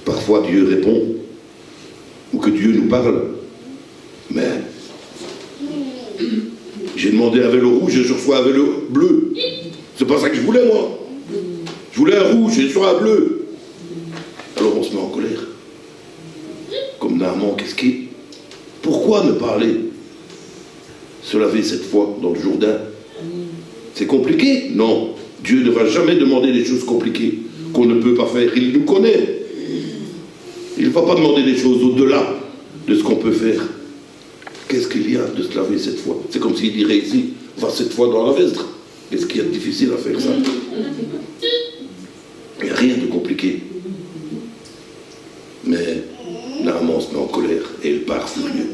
parfois Dieu répond, ou que Dieu nous parle, mais j'ai demandé un vélo rouge et je reçois un vélo bleu. C'est pas ça que je voulais, moi. Je voulais un rouge et je reçois un bleu. Alors on se met en colère. Comme Naaman, pourquoi ne pas aller se laver cette fois dans le Jourdain? C'est compliqué? Non. Dieu ne va jamais demander des choses compliquées qu'on ne peut pas faire. Il nous connaît. Il ne va pas demander des choses au-delà de ce qu'on peut faire. Qu'est-ce qu'il y a de se laver cette fois? C'est comme s'il dirait ici, va cette fois dans la vestre. Qu'est-ce qu'il y a de difficile à faire ça? Il n'y a rien de compliqué. Mais Naaman se met en colère et il part furieux.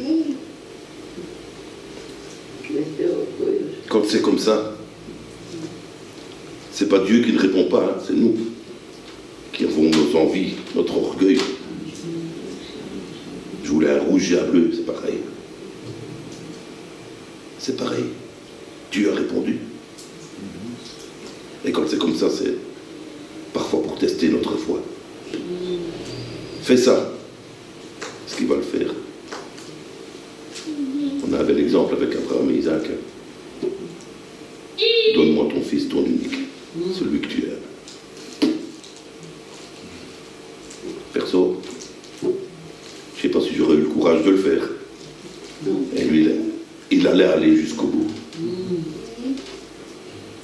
Quand c'est comme ça, c'est pas Dieu qui ne répond pas, hein, c'est nous qui avons nos envies, notre orgueil. Je voulais un rouge et un bleu, c'est pareil. C'est pareil. Dieu a répondu. Et quand c'est comme ça, c'est parfois pour tester notre foi. Fais ça. Ce qu'il va le faire. On avait l'exemple avec Abraham et Isaac. Donne-moi ton fils, ton unique, celui que tu aimes. Perso, je ne sais pas si j'aurais eu le courage de le faire. Et lui, il allait aller jusqu'au bout.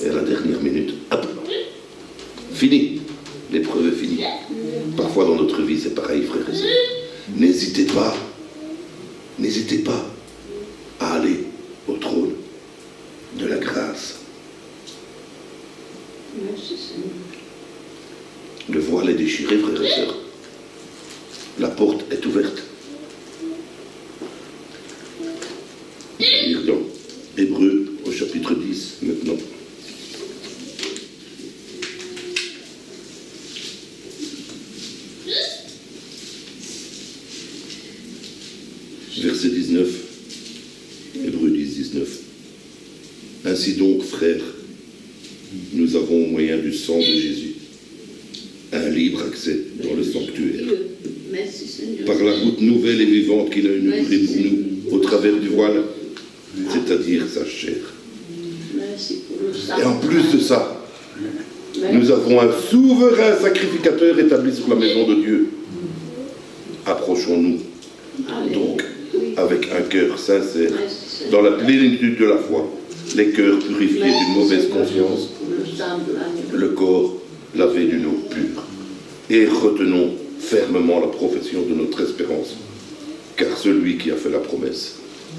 Et à la dernière minute, hop, fini. L'épreuve est finie. Parfois dans notre vie, c'est pareil, frères et sœurs. N'hésitez pas à aller au trône de la grâce. Le voile est déchiré, frères et sœurs. La porte est ouverte. Je vais lire dans Hébreux au chapitre 10 maintenant. Verset 19, Hébreux 10, 19. Ainsi donc, frères, nous avons au moyen du sang de Jésus un libre accès dans le sanctuaire. Merci, Seigneur. Par la route nouvelle et vivante qu'il a inaugurée pour nous au travers du voile, c'est-à-dire sa chair. Merci pour le sang. Et en plus de ça, nous avons un souverain sacrificateur établi sur la maison de Dieu. Approchons-nous donc avec un cœur sincère, dans la plénitude de la foi, les cœurs purifiés d'une mauvaise conscience, le corps lavé d'une eau pure. Et retenons fermement la profession de notre espérance, car celui qui a fait la promesse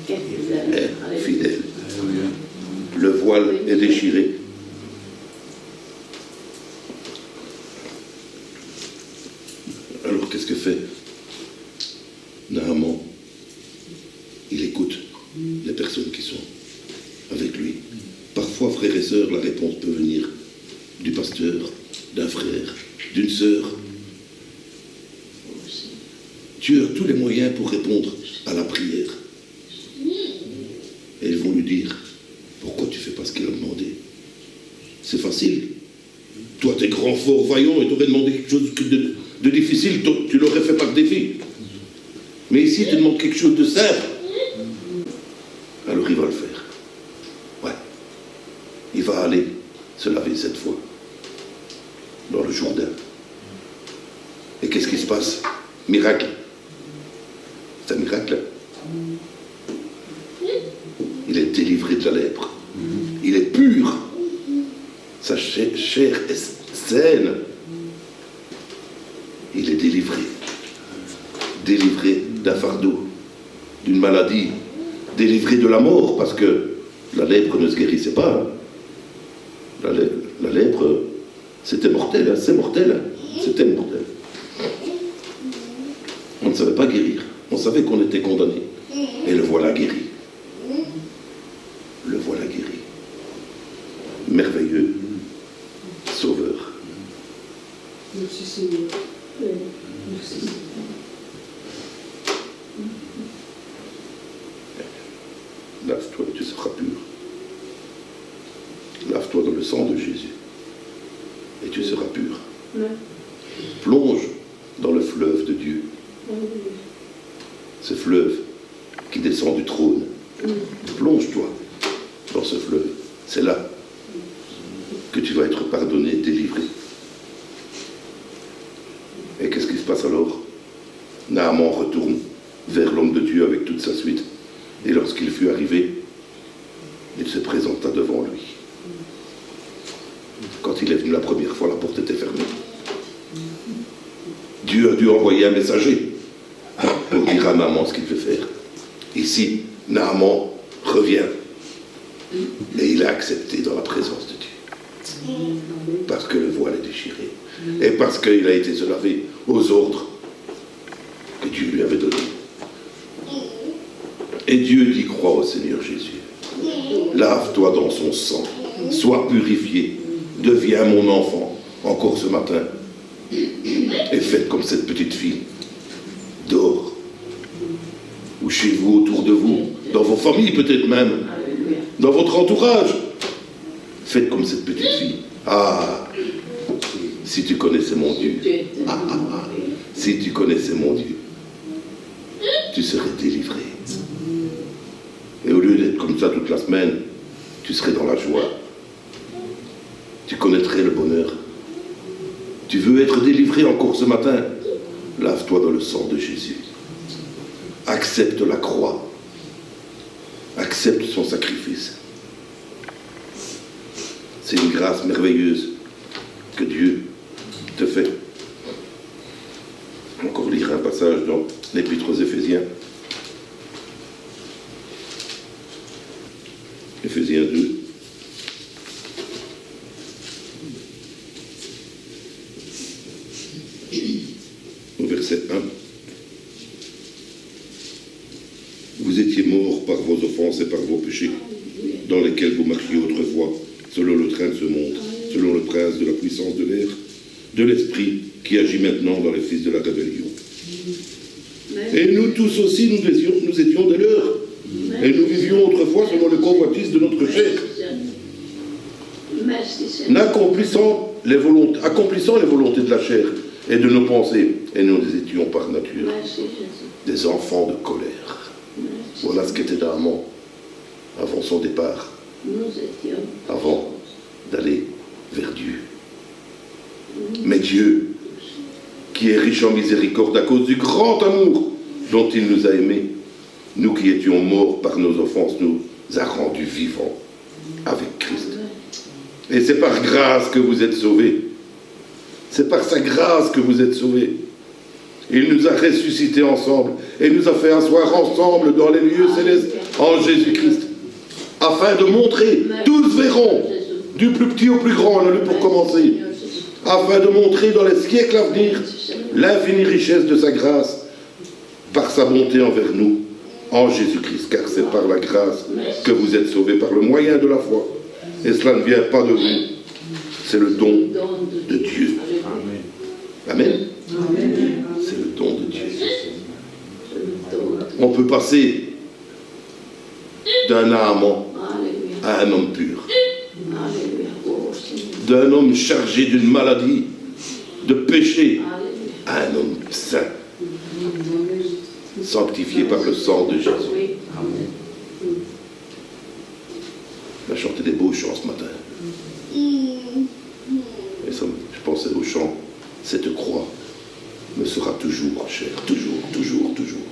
est fidèle. Le voile est déchiré. Alors qu'est-ce que fait Naaman? Il écoute les personnes qui sont avec lui. Parfois, frères et sœurs, la réponse peut venir du pasteur, d'un frère, d'une sœur. Dieu a tous les moyens pour répondre à la prière. Et ils vont lui dire, pourquoi tu ne fais pas ce qu'il a demandé? C'est facile. Toi, tu es grand, fort, vaillant, et tu aurais demandé quelque chose de difficile, tu l'aurais fait par défi. Mais ici, tu demandes quelque chose de simple. Alors il va le faire. Ouais. Il va aller se laver cette fois dans le Jourdain. Et qu'est-ce qui se passe? Miracle. C'est un miracle. Il est délivré de la lèpre. Il est pur. Sa chair est saine. Il est délivré. Délivré d'un fardeau, d'une maladie, délivré de la mort, parce que la lèpre ne se guérissait pas. La lèpre, C'était mortel, hein, c'est mortel. Hein. C'était mortel. On ne savait pas guérir. On savait qu'on était condamné. Et le voilà guéri. Le voilà guéri. Merveilleux Sauveur. Merci Seigneur. Merci. Lave-toi et tu seras pur. Lave-toi dans le sang de Jésus et tu seras pur. Plonge dans le fleuve de Dieu. Ce fleuve qui descend du trône. Plonge-toi dans ce fleuve. C'est là que tu vas être pardonné, délivré. Et qu'est-ce qui se passe alors? Naaman retourne vers l'homme de Dieu avec toute sa suite. Et lorsqu'il fut arrivé, il se présenta devant lui. Quand il est venu la première fois, la porte était fermée. Dieu a dû envoyer un messager pour dire à Naaman ce qu'il veut faire. Ici, Naaman revient. Et il a accepté dans la présence de Dieu. Parce que le voile est déchiré. Et parce qu'il a été se laver aux ordres que Dieu lui avait donnés. Et Dieu dit, crois au Seigneur Jésus. Lave-toi dans son sang. Sois purifié. Deviens mon enfant. Encore ce matin. Et faites comme cette petite fille. Dehors. Ou chez vous, autour de vous. Dans vos familles peut-être même. Dans votre entourage. Faites comme cette petite fille. Ah, si tu connaissais mon Dieu. Ah, ah, ah. Si tu connaissais mon Dieu. Tu serais délivré. Et au lieu d'être comme ça toute la semaine, tu serais dans la joie. Tu connaîtrais le bonheur. Tu veux être délivré encore ce matin? Lave-toi dans le sang de Jésus. Accepte la croix. Accepte son sacrifice. C'est une grâce merveilleuse que Dieu te fait. Encore lire un passage dans l'Épître aux Éphésiens. Éphésiens 2. Au verset 1. Vous étiez morts par vos offenses et par vos péchés, dans lesquels vous marchiez autrefois, selon le train de ce monde, selon le prince de la puissance de l'air, de l'esprit qui agit maintenant dans les fils de la rébellion. Et nous tous aussi, nous étions des leurs. Et nous vivions autrefois selon les convoitises de notre chair, accomplissant les volontés de la chair et de nos pensées. Et nous étions par nature des enfants de colère. Voilà ce qu'était Naaman avant son départ, avant d'aller vers Dieu. Mais Dieu, qui est riche en miséricorde à cause du grand amour dont il nous a aimés, nous qui étions morts par nos offenses, nous a rendus vivants avec Christ. Et c'est par grâce que vous êtes sauvés. C'est par sa grâce que vous êtes sauvés. Il nous a ressuscités ensemble et nous a fait asseoir ensemble dans les lieux célestes en Jésus-Christ, afin de montrer, tous verront, du plus petit au plus grand, on a lu pour commencer, afin de montrer dans les siècles à venir l'infinie richesse de sa grâce par sa bonté envers nous en Jésus-Christ, car c'est par la grâce que vous êtes sauvés par le moyen de la foi. Et cela ne vient pas de vous, c'est le don de Dieu. Amen. C'est le don de Dieu. On peut passer d'un Naaman à un homme pur, d'un homme chargé d'une maladie, de péché, à un homme saint, sanctifié par le sang de Jésus. On a chanté des beaux chants ce matin. Et ça, je pensais au chant, cette croix me sera toujours chère, toujours, toujours, toujours.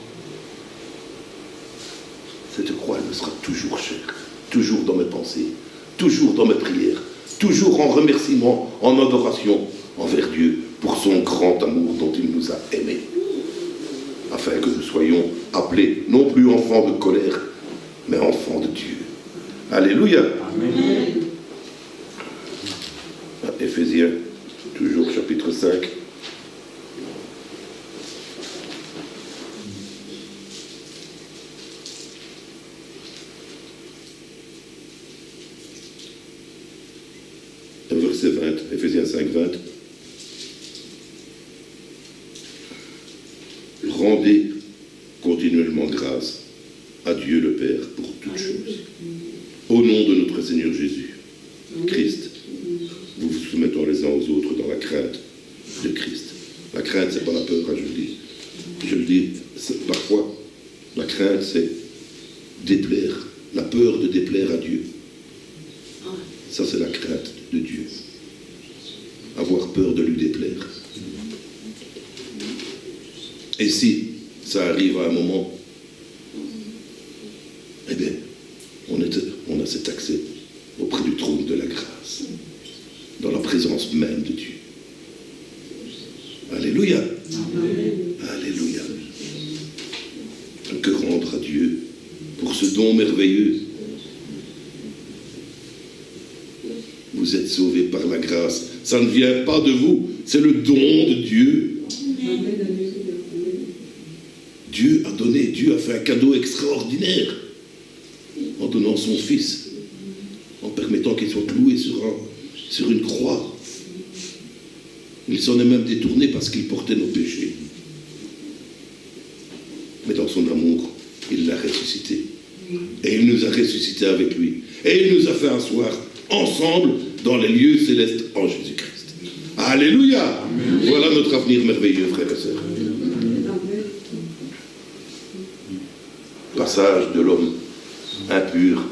Cette croix, elle me sera toujours chère, toujours dans mes pensées, toujours dans mes prières, toujours en remerciement, en adoration envers Dieu pour son grand amour dont il nous a aimés, afin que nous soyons appelés non plus enfants de colère, mais enfants de Dieu. Alléluia. Amen. Éphésiens 5. Verset 20, Éphésiens 5, 20. Rendez continuellement grâce à Dieu le Père pour toutes choses. Au nom de notre Seigneur Jésus, Christ, vous vous soumettons les uns aux autres dans la crainte de Christ. La crainte, c'est pas la peur, hein, je le dis. Je le dis, parfois, la crainte, c'est déplaire, la peur de déplaire à Dieu. Ça, c'est la crainte de Dieu. Avoir peur de lui déplaire. Et si ça arrive à un moment, eh bien, on a cet accès auprès du trône de la grâce, dans la présence même de Dieu. Alléluia. Amen. Alléluia. Que rendre à Dieu pour ce don merveilleux? Vous êtes sauvés par la grâce. Ça ne vient pas de vous, c'est le don de Dieu. Dieu a donné, Dieu a fait un cadeau extraordinaire en donnant son Fils, en permettant qu'il soit cloué sur une croix. Il s'en est même détourné parce qu'il portait nos péchés. Mais dans son amour, il l'a ressuscité. Et il nous a ressuscités avec lui. Et il nous a fait asseoir ensemble dans les lieux célestes en Jésus-Christ. Alléluia. Amen. Voilà notre avenir merveilleux, frères et sœurs. Passage de l'homme impur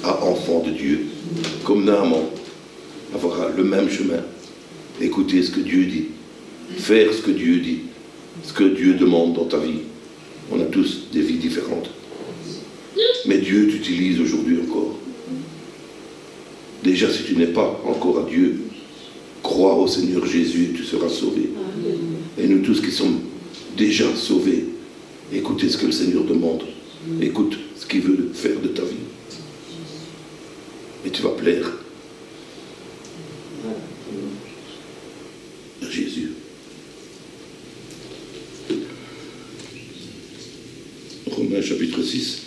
à enfant de Dieu, comme Naaman, avoir le même chemin. Écouter ce que Dieu dit, faire ce que Dieu dit, ce que Dieu demande dans ta vie. On a tous des vies différentes. Mais Dieu t'utilise aujourd'hui encore. Déjà, si tu n'es pas encore à Dieu, crois au Seigneur Jésus et tu seras sauvé. Et nous tous qui sommes déjà sauvés, écoutez ce que le Seigneur demande. Écoute ce qu'il veut faire de ta vie. Et tu vas plaire à Jésus. Romains chapitre 6.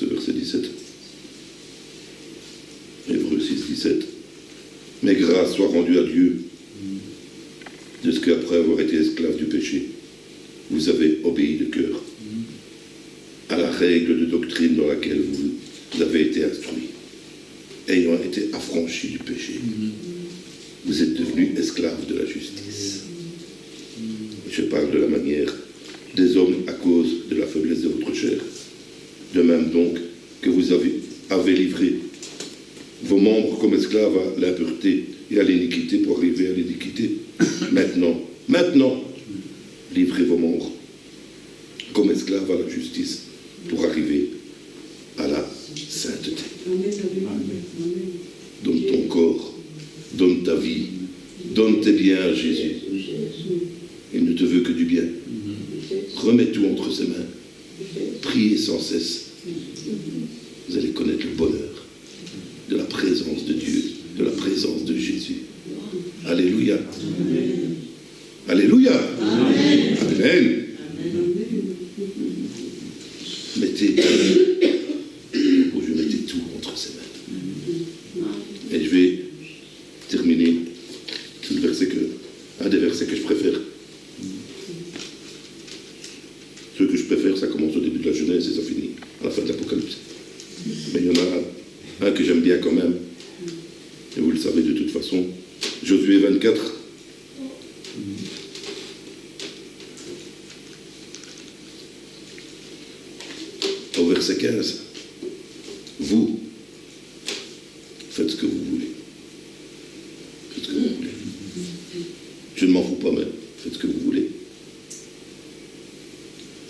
Verset 17. Hébreux 6, 17. Mais grâce soit rendue à Dieu de ce qu'après avoir été esclave du péché, vous avez obéi de cœur à la règle de doctrine dans laquelle vous avez été instruits, ayant été affranchis du péché. Vous êtes devenus esclaves de la justice. Je parle de la manière des hommes à cause de la faiblesse de votre chair. De même donc que vous avez livré vos membres comme esclaves à l'impureté et à l'iniquité pour arriver à l'iniquité. Maintenant, livrez vos membres comme esclaves à la justice pour arriver à la sainteté. Donne ton corps, donne ta vie, donne tes biens à Jésus. Il ne te veut que du bien. Remets tout entre ses mains. Priez sans cesse. Vous allez connaître le bonheur de la présence de Dieu, de la présence de Jésus. Alléluia. Alléluia. Amen. Amen. Mettez tout entre ses mains. Et je vais terminer sur un des versets que je préfère. Ce que je préfère, ça commence au début de la Genèse et ça finit à la fin de l'Apocalypse. Mais il y en a un que j'aime bien quand même. Et vous le savez de toute façon. Josué 24. Au verset 15. Vous, faites ce que vous voulez. Faites ce que vous voulez. Je ne m'en fous pas, mais faites ce que vous voulez.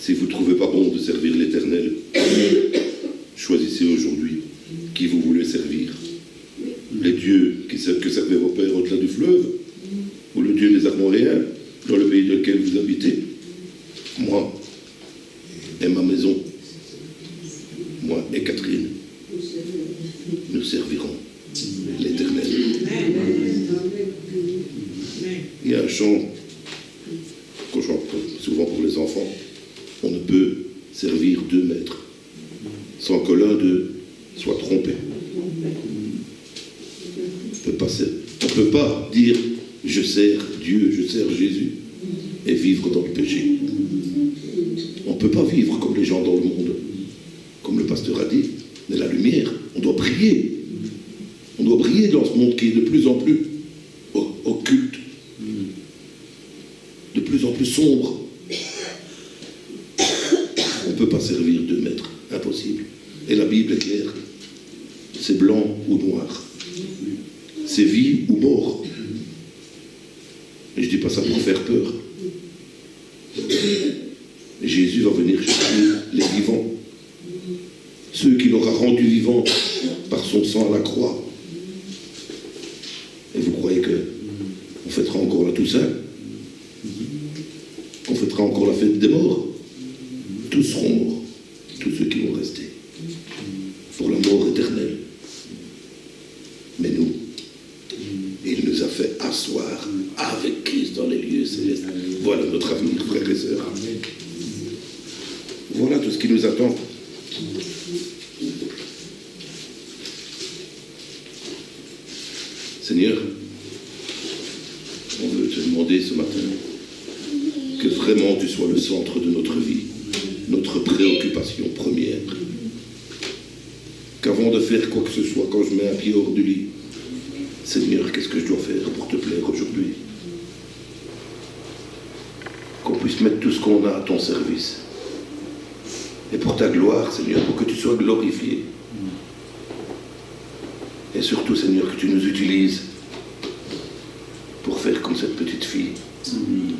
Si vous ne trouvez pas bon de servir l'Éternel, choisissez qui vous voulez servir? Les dieux que servaient vos pères au-delà du fleuve? Ou le Dieu des Amoréens, dans le pays dans lequel vous habitez? Moi et ma maison, moi et Catherine, nous servirons l'Éternel. Il y a un chant qu'on chante souvent pour les enfants. On ne peut servir 2 maîtres sans que l'un d'eux soit trompé. On ne peut pas dire « je sers Dieu, je sers Jésus » et vivre dans le péché. On ne peut pas vivre comme les gens dans le monde. Comme le pasteur a dit, mais la lumière, on doit briller. On doit briller dans ce monde qui est de plus en plus occulte, de plus en plus sombre. On ne peut pas servir 2 maîtres, impossible. Et la Bible est claire. C'est blanc ou noir. C'est vie ou mort. Et je ne dis pas ça pour faire peur. Jésus va venir chercher les vivants. Ceux qu'il aura rendus vivants par son sang à la croix. Et vous croyez qu'on fêtera encore la Toussaint? Qu'on fêtera encore la fête des morts? Tous seront morts, tous ceux qui vont rester, pour la mort éternelle. Mais nous, il nous a fait asseoir avec Christ dans les lieux célestes. Voilà notre avenir, frères et sœurs. Voilà tout ce qui nous attend. Seigneur, on veut te demander ce matin que vraiment tu sois le centre de notre vie, notre préoccupation première. Qu'avant de faire quoi que ce soit, quand je mets un pied hors du lit, Seigneur, qu'est-ce que je dois faire pour te plaire aujourd'hui? Qu'on puisse mettre tout ce qu'on a à ton service. Et pour ta gloire, Seigneur, pour que tu sois glorifié. Et surtout, Seigneur, que tu nous utilises pour faire comme cette petite fille.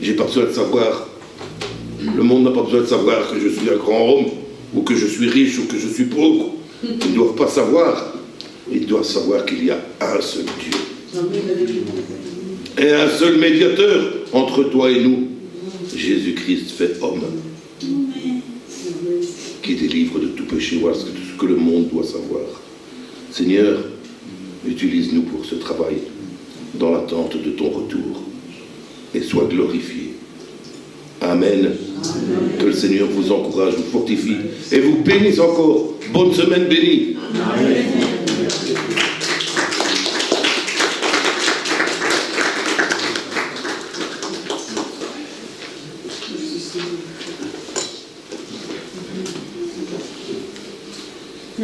J'ai pas besoin de savoir, le monde n'a pas besoin de savoir que je suis un grand homme, ou que je suis riche, ou que je suis pauvre. Ils ne doivent pas savoir. Ils doivent savoir qu'il y a un seul Dieu. Et un seul médiateur entre toi et nous. Jésus-Christ fait homme. Qui délivre de tout péché. Voilà ce que le monde doit savoir. Seigneur, utilise-nous pour ce travail, dans l'attente de ton retour. Et sois glorifié. Amen. Amen. Que le Seigneur vous encourage, vous fortifie et vous bénisse encore. Bonne semaine bénie. Amen.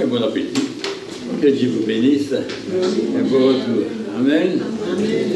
Et bon appétit. Que Dieu vous bénisse. Et bon retour. Amen. Amen.